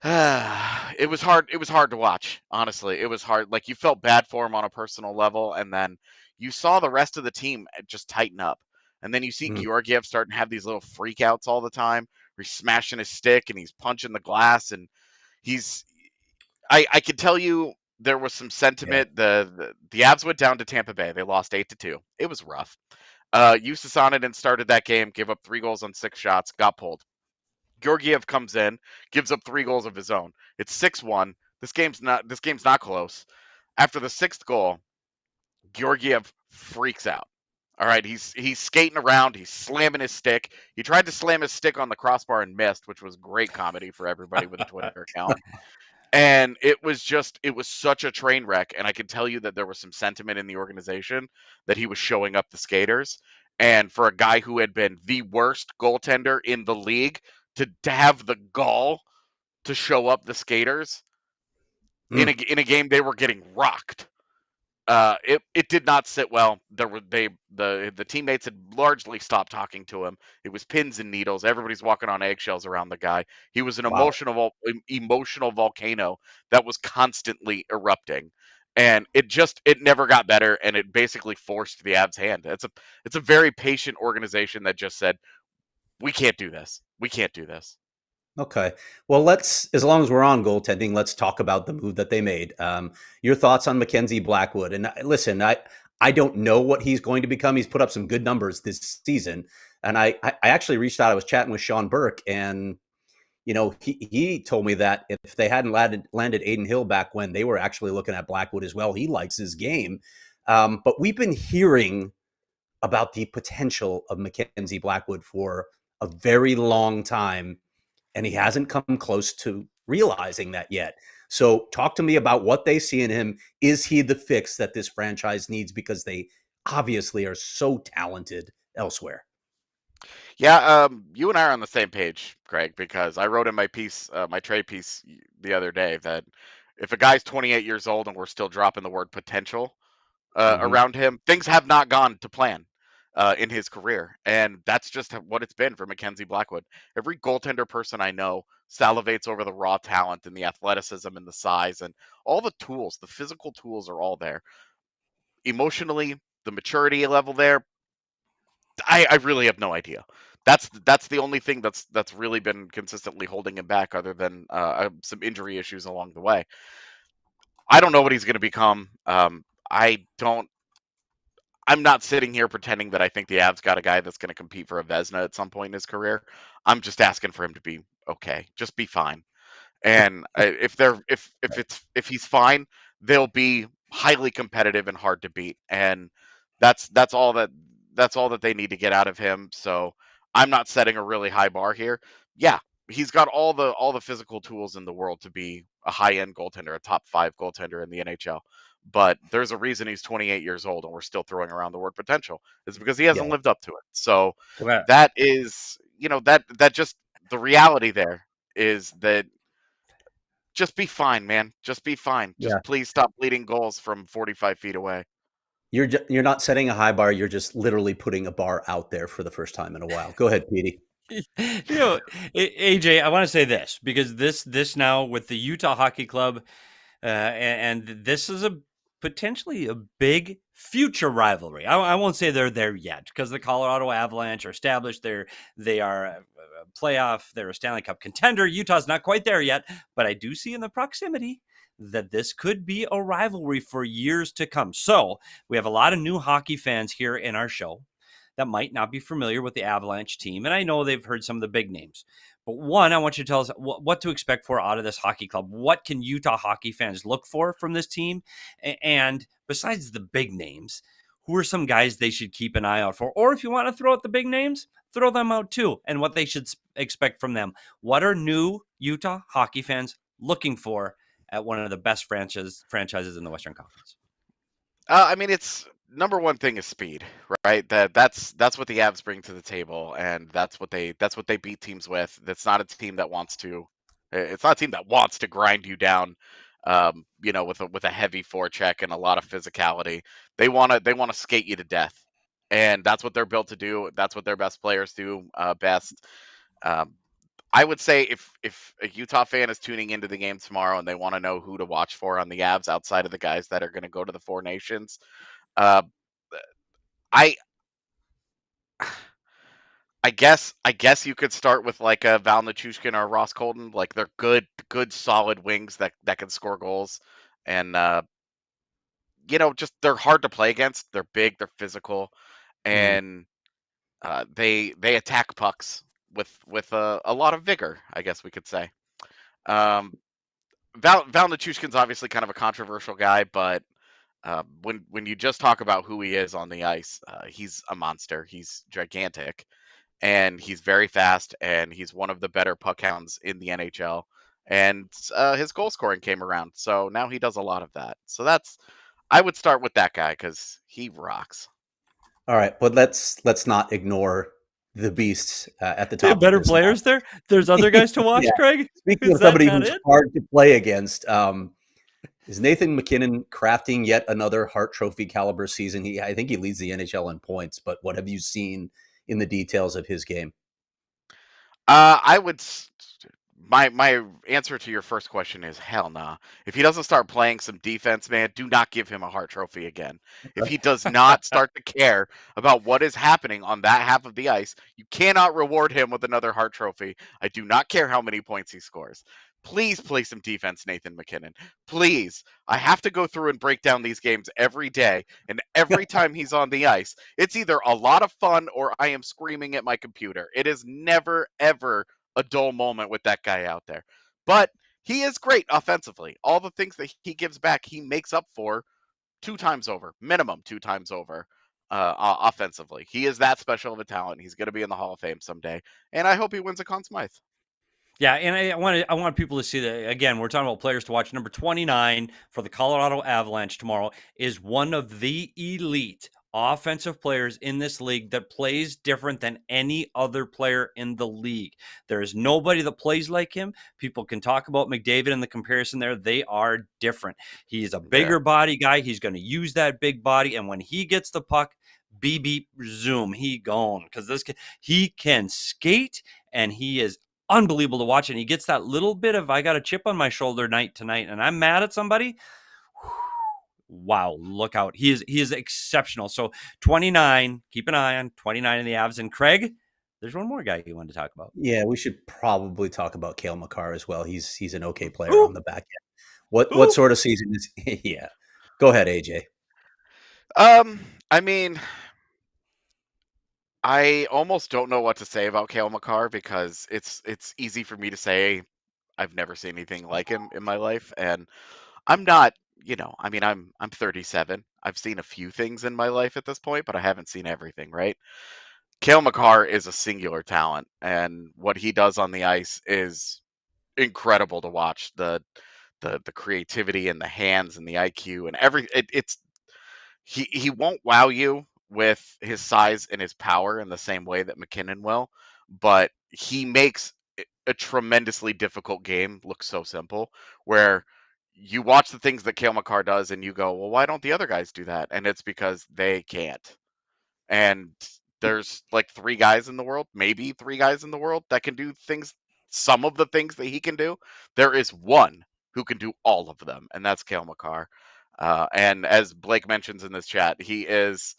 it was hard. It was hard to watch. Honestly, it was hard. Like you felt bad for him on a personal level, and then you saw the rest of the team just tighten up. And then you see Mm. Georgiev starting to have these little freakouts all the time. Where he's smashing his stick and he's punching the glass, and he's. I can tell you there was some Yeah. sentiment. The Avs went down to Tampa Bay. They lost 8-2. It was rough. Jusso Välimäki started that game, gave up 3 goals on 6 shots, got pulled. Georgiev comes in, gives up 3 goals of his own. It's 6-1. This game's not close. After the sixth goal, Georgiev freaks out. All right, he's skating around, he's slamming his stick. He tried to slam his stick on the crossbar and missed, which was great comedy for everybody with a Twitter account. And it was such a train wreck. And I can tell you that there was some sentiment in the organization that he was showing up the skaters. And for a guy who had been the worst goaltender in the league to have the gall to show up the skaters Mm. in a game they were getting rocked. It did not sit well. The teammates had largely stopped talking to him. It was pins and needles. Everybody's walking on eggshells around the guy. He was an Wow. emotional volcano that was constantly erupting, and it never got better. And it basically forced the Avs' hand. It's a very patient organization that just said, "We can't do this. We can't do this." Okay. Well, as long as we're on goaltending, let's talk about the move that they made. Your thoughts on Mackenzie Blackwood? And listen, I don't know what he's going to become. He's put up some good numbers this season, and I actually reached out. I was chatting with Sean Burke, and he told me that if they hadn't landed Aiden Hill back when, they were actually looking at Blackwood as well. He likes his game, but we've been hearing about the potential of Mackenzie Blackwood for a very long time, and he hasn't come close to realizing that yet. So talk to me about what they see in him. Is he the fix that this franchise needs? Because they obviously are so talented elsewhere. Yeah, you and I are on the same page, Craig, because I wrote in my piece, my trade piece the other day, that if a guy's 28 years old and we're still dropping the word potential Mm-hmm. around him, things have not gone to plan in his career. And that's just what it's been for Mackenzie Blackwood. Every goaltender person I know salivates over the raw talent and the athleticism and the size and all the tools. The physical tools are all there. Emotionally, the maturity level there, I really have no idea. That's the only thing that's really been consistently holding him back, other than some injury issues along the way. I don't know what he's going to become. I don't. I'm not sitting here pretending that I think the Avs got a guy that's going to compete for a Vezina at some point in his career. I'm just asking for him to be okay, just be fine. And if he's fine, they'll be highly competitive and hard to beat. And that's that's all that that's all that they need to get out of him. So I'm not setting a really high bar here. Yeah, he's got all the physical tools in the world to be a high end goaltender, a top 5 goaltender in the NHL. But there's a reason he's 28 years old and we're still throwing around the word potential. It's because he hasn't Yeah. lived up to it. So Okay. that is, that just the reality there is that just be fine, man. Just be fine. Yeah. Just please stop bleeding goals from 45 feet away. You're not setting a high bar. You're just literally putting a bar out there for the first time in a while. Go ahead, Petey. You know, AJ, I want to say this because this now with the Utah Hockey Club, and this is a potentially a big future rivalry. I won't say they're there yet because the Colorado Avalanche are established. They are a playoff. They're a Stanley Cup contender. Utah's not quite there yet, but I do see in the proximity that this could be a rivalry for years to come. So we have a lot of new hockey fans here in our show that might not be familiar with the Avalanche team. And I know they've heard some of the big names. But one, I want you to tell us what to expect for out of this hockey club. What can Utah hockey fans look for from this team? And besides the big names, who are some guys they should keep an eye out for? Or if you want to throw out the big names, throw them out too, and what they should expect from them. What are new Utah hockey fans looking for at one of the best franchises in the Western Conference? I mean, it's number one thing is speed, right? That's what the Avs bring to the table, and that's what they beat teams with. That's not a team that wants to. It's not a team that wants to grind you down, with a heavy forecheck and a lot of physicality. They want to skate you to death, and that's what they're built to do. That's what their best players do best. Um, I would say if a Utah fan is tuning into the game tomorrow and they want to know who to watch for on the Avs outside of the guys that are going to go to the Four Nations, uh, I I guess you could start with like a Val Nichushkin or Ross Colton. Like they're good solid wings that can score goals, and just they're hard to play against. They're big, they're physical, Mm. and they attack pucks with a lot of vigor. I guess we could say. Um, Val Nichushkin's obviously kind of a controversial guy, but when you just talk about who he is on the ice, he's a monster. He's gigantic, and he's very fast, and he's one of the better puck hounds in the NHL. And his goal scoring came around, so now he does a lot of that. So I would start with that guy because he rocks. All right, but let's not ignore the beasts at the They have top of better this line. players there. There's other guys to watch, Yeah. Craig. Speaking Is of that somebody not who's it? hard to play against, is Nathan MacKinnon crafting yet another Hart Trophy caliber season? I think he leads the NHL in points, but what have you seen in the details of his game? I would my answer to your first question is hell nah. If he doesn't start playing some defense, man, do not give him a Hart Trophy again. If he does not start to care about what is happening on that half of the ice, you cannot reward him with another Hart Trophy. I do not care how many points he scores. Please play some defense, Nathan MacKinnon. Please. I have to go through and break down these games every day, and every time he's on the ice, it's either a lot of fun or I am screaming at my computer. It is never, ever a dull moment with that guy out there. But he is great offensively. All the things that he gives back, he makes up for 2 times over, minimum 2 times over offensively. He is that special of a talent. He's going to be in the Hall of Fame someday, and I hope he wins a Conn Smythe. Yeah, and I want people to see that again. We're talking about players to watch. Number 29 for the Colorado Avalanche tomorrow is one of the elite offensive players in this league that plays different than any other player in the league. There is nobody that plays like him. People can talk about McDavid and the comparison there. They are different. He's a bigger body guy. He's going to use that big body, and when he gets the puck, beep beep zoom, he gone, because he can skate, and he is unbelievable to watch. And he gets that little bit of, I got a chip on my shoulder night tonight and I'm mad at somebody. Wow, look out. He is exceptional. So 29, keep an eye on 29 in the Avs. And Craig, there's one more guy you wanted to talk about. Yeah, we should probably talk about Cale Makar as well. He's an okay player on the back end. What sort of season is yeah. Go ahead, AJ. I mean, I almost don't know what to say about Cale Makar because it's easy for me to say I've never seen anything like him in my life, and I'm not, I mean, I'm 37. I've seen a few things in my life at this point, but I haven't seen everything, right? Cale Makar is a singular talent, and what he does on the ice is incredible to watch. The creativity and the hands and the IQ and he won't wow you with his size and his power in the same way that MacKinnon will, but he makes a tremendously difficult game look so simple, where you watch the things that Cale Makar does and you go, well, why don't the other guys do that? And it's because they can't. And there's like 3 guys in the world, maybe 3 guys in the world that can do some of the things that he can do. There is one who can do all of them, and that's Cale Makar. And as Blake mentions in this chat, he is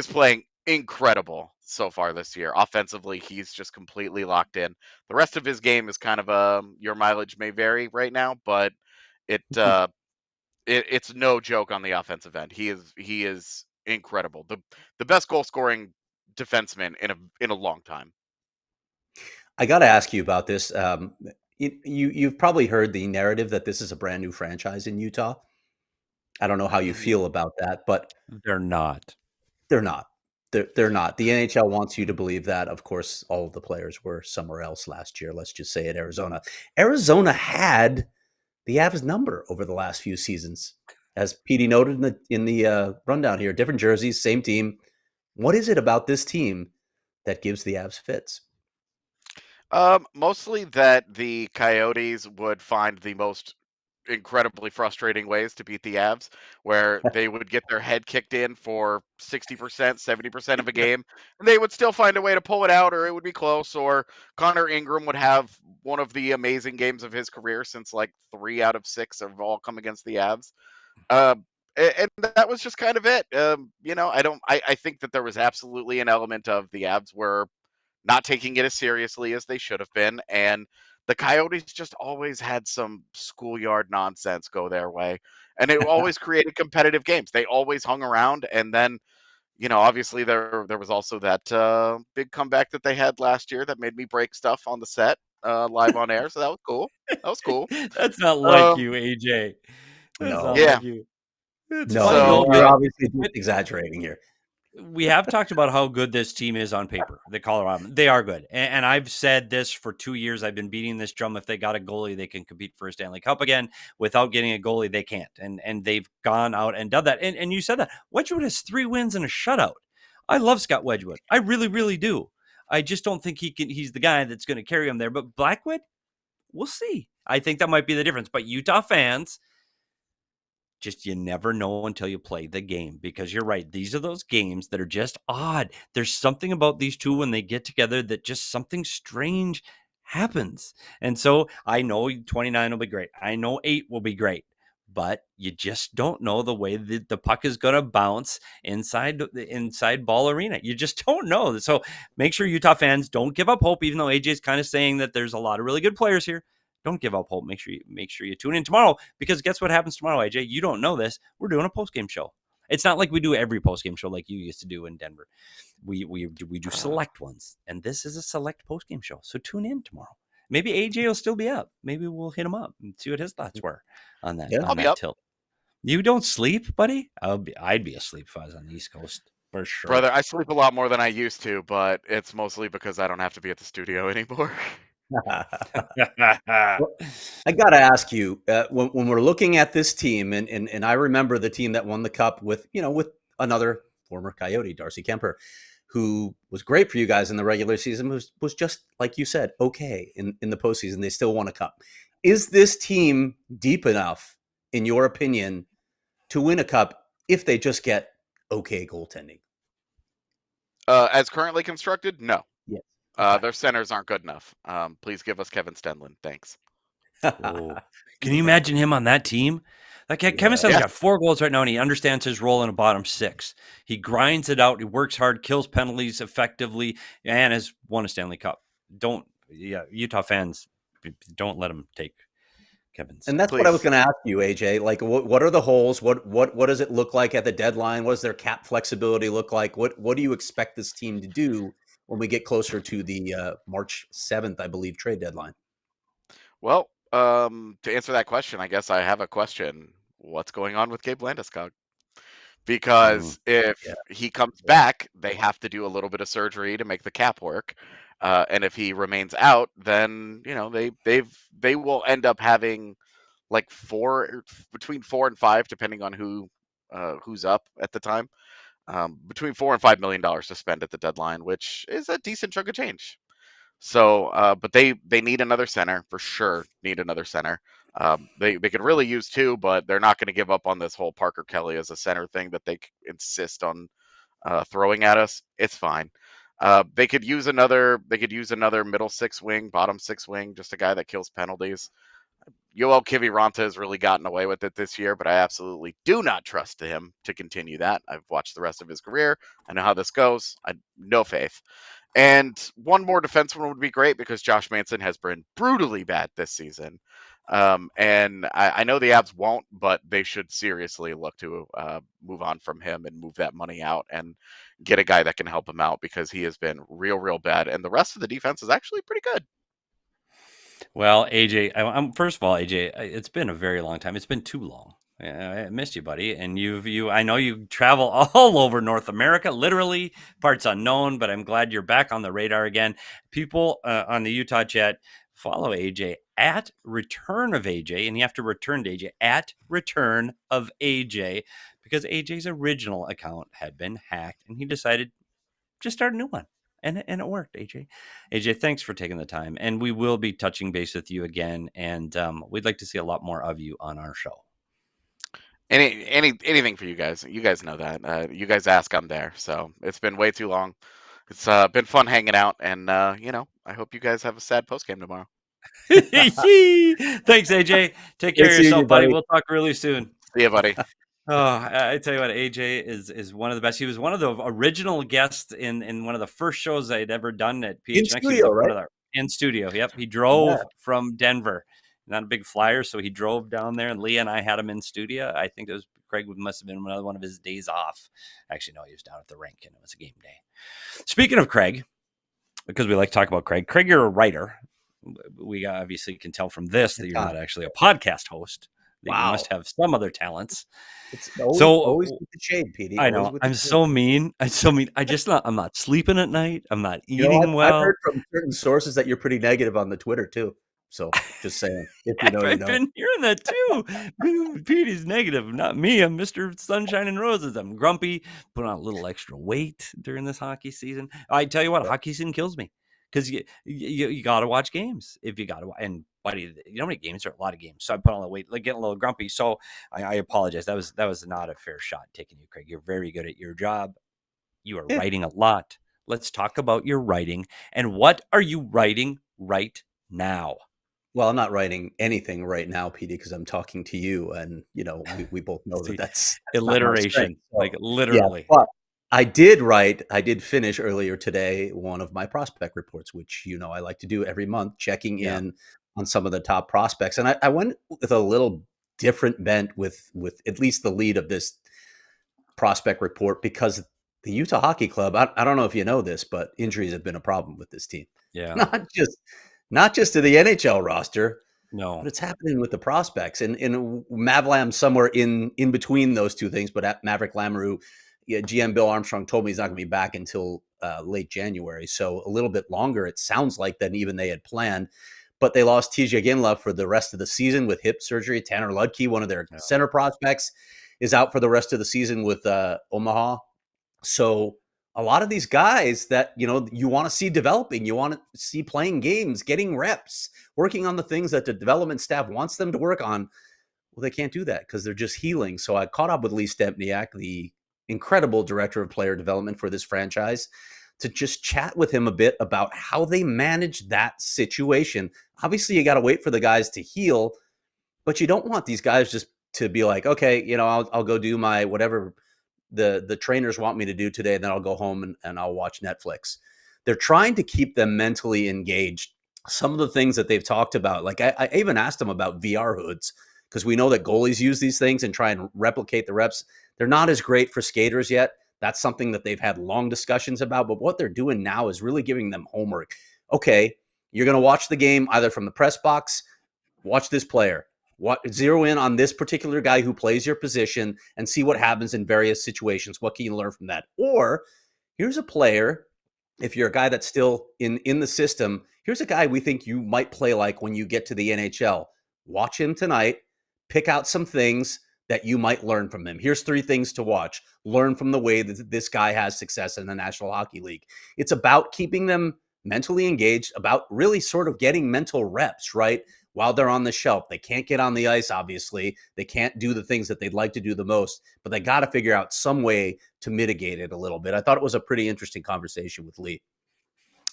playing incredible so far this year. Offensively, he's just completely locked in. The rest of his game is kind of your mileage may vary right now, but it's no joke on the offensive end. He is incredible. The best goal scoring defenseman in a long time. I got to ask you about this. You've probably heard the narrative that this is a brand new franchise in Utah. I don't know how you feel about that, but they're not. They're not. They're not. The NHL wants you to believe that. Of course, all of the players were somewhere else last year. Let's just say at Arizona. Arizona had the Avs number over the last few seasons, as Petey noted in the rundown here. Different jerseys, same team. What is it about this team that gives the Avs fits? Mostly that the Coyotes would find the most incredibly frustrating ways to beat the Avs, where they would get their head kicked in for 60%, 70% of a game, and they would still find a way to pull it out, or it would be close, or Connor Ingram would have one of the amazing games of his career, since like 3 out of 6 have all come against the Avs. And that was just kind of it. I think that there was absolutely an element of the Avs were not taking it as seriously as they should have been, and the Coyotes just always had some schoolyard nonsense go their way, and it always created competitive games. They always hung around, and then, obviously there was also that big comeback that they had last year that made me break stuff on the set live on air, so that was cool. That was cool. That's not like you, AJ. That's No. not Yeah. like you. It's No, funny, though, you're but obviously just exaggerating here. we have talked about how good this team is on paper. The Colorado, they are good. And I've said this for 2 years. I've been beating this drum. If they got a goalie, they can compete for a Stanley Cup again. Without getting a goalie, they can't. And they've gone out and done that. And you said that. Wedgwood has 3 wins and a shutout. I love Scott Wedgwood. I really, really do. I just don't think he's the guy that's going to carry him there. But Blackwood, we'll see. I think that might be the difference. But Utah fans, just you never know until you play the game, because you're right. These are those games that are just odd. There's something about these two when they get together that just something strange happens. And so I know 29 will be great. I know 8 will be great. But you just don't know the way that the puck is going to bounce inside the inside ball arena. You just don't know. So make sure Utah fans don't give up hope, even though AJ is kind of saying that there's a lot of really good players here. Don't give up hope. Make sure you tune in tomorrow, because guess what happens tomorrow, AJ? You don't know this. We're doing a post-game show. It's not like we do every post-game show like you used to do in Denver. We do select ones, and this is a select post-game show. So tune in tomorrow. Maybe AJ will still be up. Maybe we'll hit him up and see what his thoughts were on that. Yeah. On I'll be that up. tilt. You don't sleep, buddy? I'd be asleep if I was on the East Coast for sure. Brother, I sleep a lot more than I used to, but it's mostly because I don't have to be at the studio anymore. Well, I got to ask you, when we're looking at this team, and I remember the team that won the cup with another former Coyote, Darcy Kemper, who was great for you guys in the regular season, was just like you said, okay in the postseason. They still won a cup. Is this team deep enough, in your opinion, to win a cup if they just get okay goaltending? As currently constructed, no. Yes. Their centers aren't good enough. Please give us Kevin Stenlund. Thanks. Oh. Can you imagine him on that team? Like Kevin Stenlund's got 4 goals right now, and he understands his role in a bottom 6. He grinds it out. He works hard, kills penalties effectively, and has won a Stanley Cup. Utah fans, don't let him take Kevin's. And that's what I was going to ask you, AJ. Like, what are the holes? What does it look like at the deadline? What does their cap flexibility look like? What do you expect this team to do when we get closer to the March 7th, I believe, trade deadline? Well, to answer that question, I guess I have a question. What's going on with Gabe Landeskog? Because if he comes back, they have to do a little bit of surgery to make the cap work. And if he remains out, then they will end up having like between 4 and 5, depending on who's up at the time. Between $4 and $5 million to spend at the deadline, which is a decent chunk of change. So, but they need another center for sure. Need another center. They could really use 2, but they're not going to give up on this whole Parker Kelly as a center thing that they insist on throwing at us. It's fine. They could use another middle 6 wing, bottom 6 wing, just a guy that kills penalties. Yoel Kiviranta has really gotten away with it this year, but I absolutely do not trust him to continue that. I've watched the rest of his career. I know how this goes. No faith. And one more defenseman would be great, because Josh Manson has been brutally bad this season. And I know the Avs won't, but they should seriously look to move on from him and move that money out and get a guy that can help him out, because he has been real bad. And the rest of the defense is actually pretty good. Well, AJ, first of all, AJ, it's been a very long time. It's been too long. I missed you, buddy. And I know you travel all over North America, literally parts unknown, but I'm glad you're back on the radar again. People on the Utah chat, follow AJ at Return of AJ, and you have to return to AJ at Return of AJ, because AJ's original account had been hacked, and he decided just start a new one. And it worked, AJ. AJ, thanks for taking the time. And we will be touching base with you again. And we'd like to see a lot more of you on our show. Anything for you guys. You guys know that. You guys ask, I'm there. So it's been way too long. It's been fun hanging out. And, I hope you guys have a sad postgame tomorrow. Thanks, AJ. Take care of yourself, buddy. We'll talk really soon. See you, buddy. Oh, I tell you what, AJ is one of the best. He was one of the original guests in one of the first shows I'd ever done at PHNX. In studio, right? In studio, yep. He drove from Denver. Not a big flyer, so he drove down there, and Leah and I had him in studio. I think Craig must have been another one of his days off. Actually, no, he was down at the rink, and it was a game day. Speaking of Craig, because we like to talk about Craig, you're a writer. We obviously can tell from this that you're not actually a podcast host. Wow. You must have some other talents. It's always with the shade, Petey. I know. I'm so mean. I'm not sleeping at night. I'm not eating well. I've heard from certain sources that you're pretty negative on the Twitter too. So just saying. I've been hearing that too. Petey's negative, not me. I'm Mr. Sunshine and Roses. I'm grumpy, put on a little extra weight during this hockey season. I tell you what, hockey season kills me. Because you got to watch games if you got to. And buddy, you know how many games are? A lot of games. So I put on the weight, like getting a little grumpy. So I apologize. That was not a fair shot taking you, Craig. You're very good at your job. You are writing a lot. Let's talk about your writing. And what are you writing right now. Well, I'm not writing anything right now, PD, because I'm talking to you, and we both know See, that's not my strength. alliteration, like So yeah, literally. but I did finish earlier today one of my prospect reports, which I like to do every month, checking Yeah. in on some of the top prospects, and I went with a little different bent with at least the lead of this prospect report because the Utah Hockey Club. I don't know if you know this, but injuries have been a problem with this team. Yeah. Not just to the NHL roster, but No. it's happening with the prospects. And Mavlam somewhere in between those two things. But at Maverick Lamoureux, GM Bill Armstrong told me he's not going to be back until late January, so a little bit longer. It sounds like than even they had planned. But they lost TJ Ginla for the rest of the season with hip surgery. Tanner Ludke, one of their Yeah. center prospects, is out for the rest of the season with Omaha. So a lot of these guys that, you want to see developing, you want to see playing games, getting reps, working on the things that the development staff wants them to work on. Well, they can't do that because they're just healing. So I caught up with Lee Stempniak, the incredible director of player development for this franchise, to just chat with him a bit about how they manage that situation. Obviously, you got to wait for the guys to heal, but you don't want these guys just to be like, okay, I'll go do my whatever the trainers want me to do today, and then I'll go home and I'll watch Netflix. They're trying to keep them mentally engaged. Some of the things that they've talked about, like I even asked them about VR hoods, because we know that goalies use these things and try and replicate the reps. They're not as great for skaters yet. That's something that they've had long discussions about. But what they're doing now is really giving them homework. Okay, you're going to watch the game either from the press box, watch this player, zero in on this particular guy who plays your position and see what happens in various situations. What can you learn from that? Or here's a player, if you're a guy that's still in the system, here's a guy we think you might play like when you get to the NHL. Watch him tonight, pick out some things that you might learn from him. Here's 3 things to watch. Learn from the way that this guy has success in the National Hockey League. It's about keeping them mentally engaged, about really sort of getting mental reps, right? While they're on the shelf. They can't get on the ice, obviously. They can't do the things that they'd like to do the most, but they got to figure out some way to mitigate it a little bit. I thought it was a pretty interesting conversation with Lee.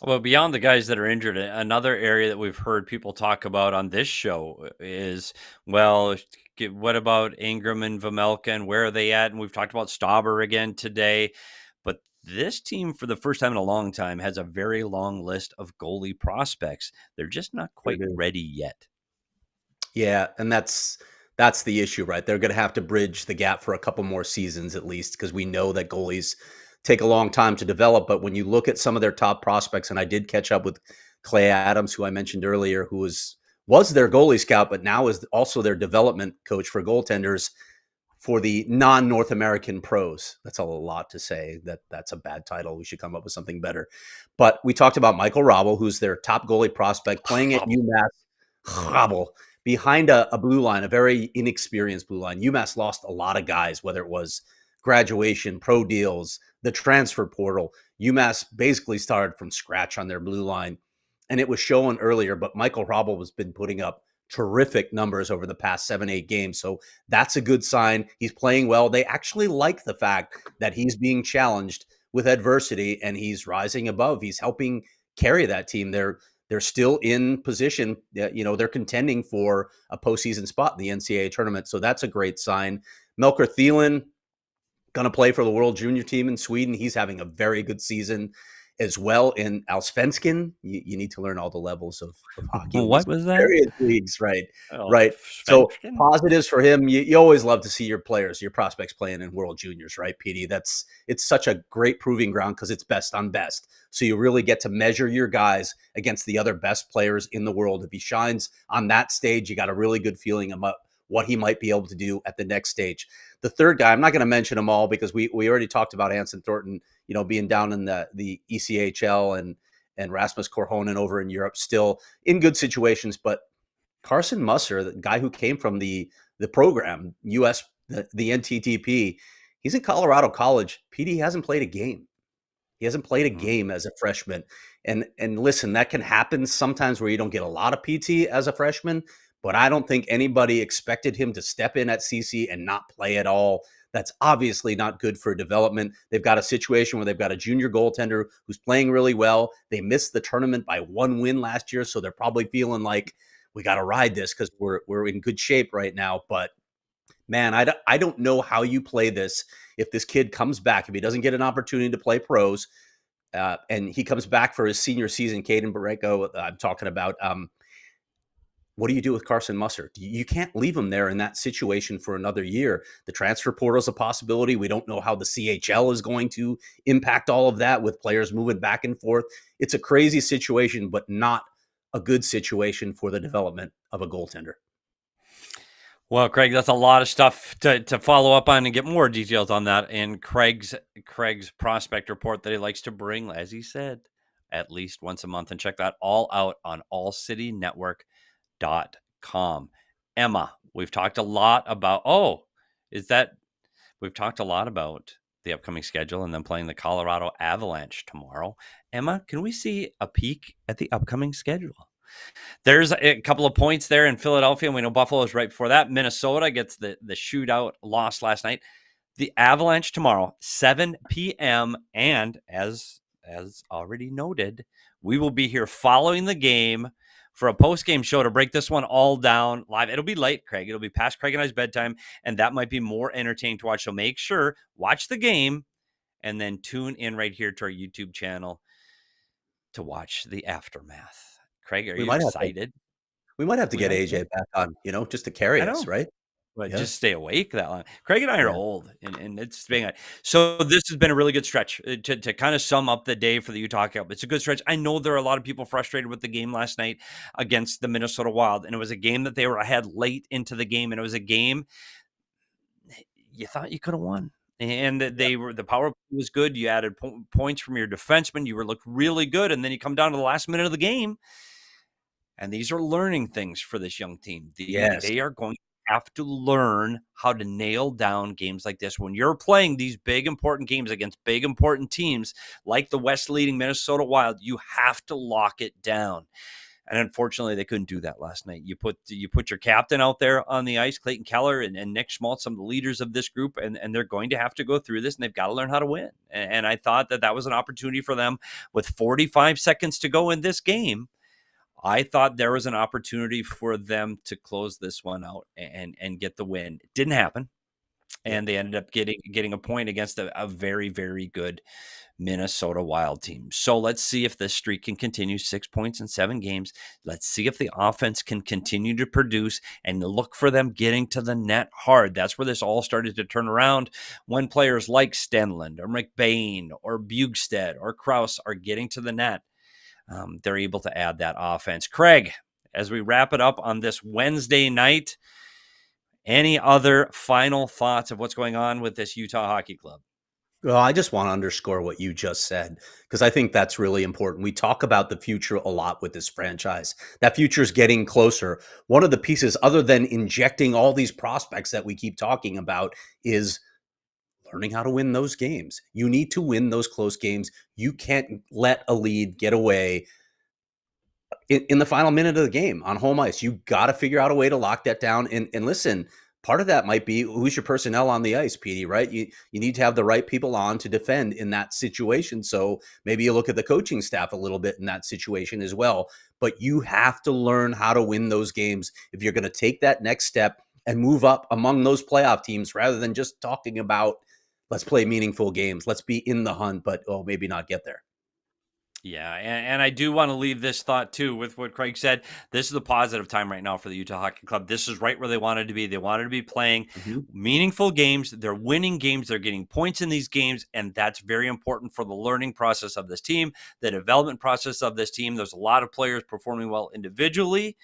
Well, beyond the guys that are injured, another area that we've heard people talk about on this show is, well, what about Ingram and Vejmelka and where are they at? And we've talked about Stauber again today. But this team, for the first time in a long time, has a very long list of goalie prospects. They're just not quite ready yet. Yeah, and that's the issue, right? They're going to have to bridge the gap for a couple more seasons at least, because we know that goalies take a long time to develop. But when you look at some of their top prospects, and I did catch up with Clay Adams, who I mentioned earlier, who was their goalie scout, but now is also their development coach for goaltenders for the non-North American pros. That's a lot to say. That's a bad title. We should come up with something better. But we talked about Michael Rabel, who's their top goalie prospect, playing at UMass. Rabel, behind a blue line, a very inexperienced blue line. UMass lost a lot of guys, whether it was graduation, pro deals, the transfer portal. UMass basically started from scratch on their blue line, and it was shown earlier, but Michael Rabel has been putting up terrific numbers over the past 7-8 games. So that's a good sign. He's playing well. They actually like the fact that he's being challenged with adversity and he's rising above. He's helping carry that team. They're still in position. They're contending for a postseason spot in the NCAA tournament. So that's a great sign. Melker Thielen, going to play for the World Junior team in Sweden. He's having a very good season as well. In Allsvenskan, you need to learn all the levels of hockey. What was that? Various leagues, right? Oh, right. So Svensken? positives for him. You always love to see your players, your prospects playing in World Juniors, right, PD? It's such a great proving ground because it's best on best. So you really get to measure your guys against the other best players in the world. If he shines on that stage, you got a really good feeling about what he might be able to do at the next stage. The third guy, I'm not going to mention them all because we already talked about Anson Thornton, being down in the ECHL and Rasmus Korhonen over in Europe, still in good situations. But Carson Musser, the guy who came from the program, the NTTP, he's in Colorado College. PD hasn't played a game. He hasn't played a game as a freshman. And listen, that can happen sometimes where you don't get a lot of PT as a freshman, but I don't think anybody expected him to step in at CC and not play at all. That's obviously not good for development. They've got a situation where they've got a junior goaltender who's playing really well. They missed the tournament by 1 win last year, so they're probably feeling like we got to ride this because we're in good shape right now. But man, I don't know how you play this if this kid comes back, if he doesn't get an opportunity to play pros, and he comes back for his senior season. Caden Barreto, I'm talking about. What do you do with Carson Musser? You can't leave him there in that situation for another year. The transfer portal is a possibility. We don't know how the CHL is going to impact all of that with players moving back and forth. It's a crazy situation, but not a good situation for the development of a goaltender. Well, Craig, that's a lot of stuff to follow up on and get more details on that in Craig's prospect report that he likes to bring, as he said, at least once a month. And check that all out on allcitynetwork.com. Emma, we've talked a lot about we've talked a lot about the upcoming schedule and then playing the Colorado Avalanche tomorrow. Emma, can we see a peek at the upcoming schedule? There's a couple of points there in Philadelphia, and we know Buffalo is right before that. Minnesota gets the shootout loss last night. The Avalanche tomorrow, 7 p.m. And as already noted, we will be here following the game for a post-game show to break this one all down live. It'll be late, Craig. It'll be past Craig and I's bedtime, and that might be more entertaining to watch. So make sure, watch the game, and then tune in right here to our YouTube channel to watch the aftermath. Craig, are you excited? We might have to get AJ back on, just to carry us, right? But just stay awake that long. Craig and I are old, and it's being so. This has been a really good stretch to kind of sum up the day for the Utah Hockey Club. It's a good stretch. I know there are a lot of people frustrated with the game last night against the Minnesota Wild, and it was a game that they were ahead late into the game, and it was a game you thought you could have won. And the power play was good. You added points from your defenseman. You looked really good, and then you come down to the last minute of the game. And these are learning things for this young team. They are going to have to learn how to nail down games like this. When you're playing these big, important games against big, important teams like the West leading Minnesota Wild, you have to lock it down. And unfortunately, they couldn't do that last night. You put your captain out there on the ice, Clayton Keller and Nick Schmaltz, some of the leaders of this group, and they're going to have to go through this, and they've got to learn how to win. And I thought that was an opportunity for them with 45 seconds to go in this game. I thought there was an opportunity for them to close this one out and get the win. It didn't happen, and they ended up getting a point against a very, very good Minnesota Wild team. So let's see if this streak can continue, 6 points in 7 games. Let's see if the offense can continue to produce and look for them getting to the net hard. That's where this all started to turn around when players like Stenlund or McBain or Bugstead or Krause are getting to the net. They're able to add that offense. Craig, as we wrap it up on this Wednesday night, any other final thoughts of what's going on with this Utah Hockey Club? Well, I just want to underscore what you just said, because I think that's really important. We talk about the future a lot with this franchise. That future is getting closer. One of the pieces, other than injecting all these prospects that we keep talking about, is learning how to win those games. You need to win those close games. You can't let a lead get away in the final minute of the game on home ice. You got to figure out a way to lock that down. And listen, part of that might be who's your personnel on the ice, Petey, right? You need to have the right people on to defend in that situation. So maybe you look at the coaching staff a little bit in that situation as well. But you have to learn how to win those games if you're going to take that next step and move up among those playoff teams, rather than just talking about, let's play meaningful games, let's be in the hunt, but maybe not get there. Yeah, and I do want to leave this thought, too, with what Craig said. This is a positive time right now for the Utah Hockey Club. This is right where they wanted to be. They wanted to be playing meaningful games. They're winning games. They're getting points in these games, and that's very important for the learning process of this team, the development process of this team. There's a lot of players performing well individually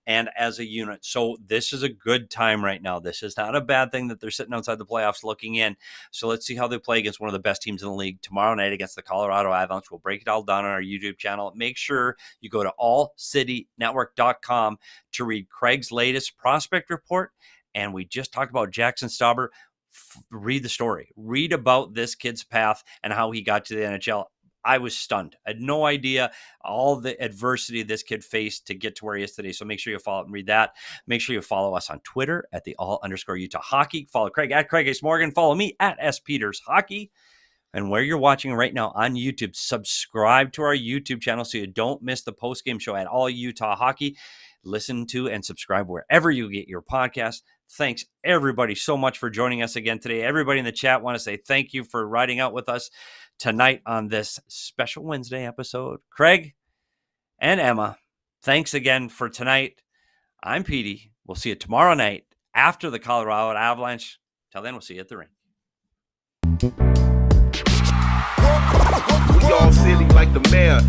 and as a unit. So this is a good time right now. This is not a bad thing that they're sitting outside the playoffs looking in. So let's see how they play against one of the best teams in the league tomorrow night against the Colorado Avalanche. We'll break it all down on our YouTube channel. Make sure you go to allcitynetwork.com to read Craig's latest prospect report. And we just talked about Jaxson Stauber. Read the story. Read about this kid's path and how he got to the NHL. I was stunned. I had no idea all the adversity this kid faced to get to where he is today. So make sure you follow and read that. Make sure you follow us on Twitter at the @all_Utah Hockey. Follow Craig at Craig Ace Morgan. Follow me at S Peters Hockey. And where you're watching right now on YouTube, subscribe to our YouTube channel so you don't miss the post-game show at All Utah Hockey. Listen to and subscribe wherever you get your podcast. Thanks, everybody, so much for joining us again today. Everybody in the chat want to say thank you for riding out with us tonight on this special Wednesday episode. Craig and Emma, thanks again for tonight. I'm Petey. We'll see you tomorrow night after the Colorado Avalanche. Till then, we'll see you at the rink. We all silly like the mayor.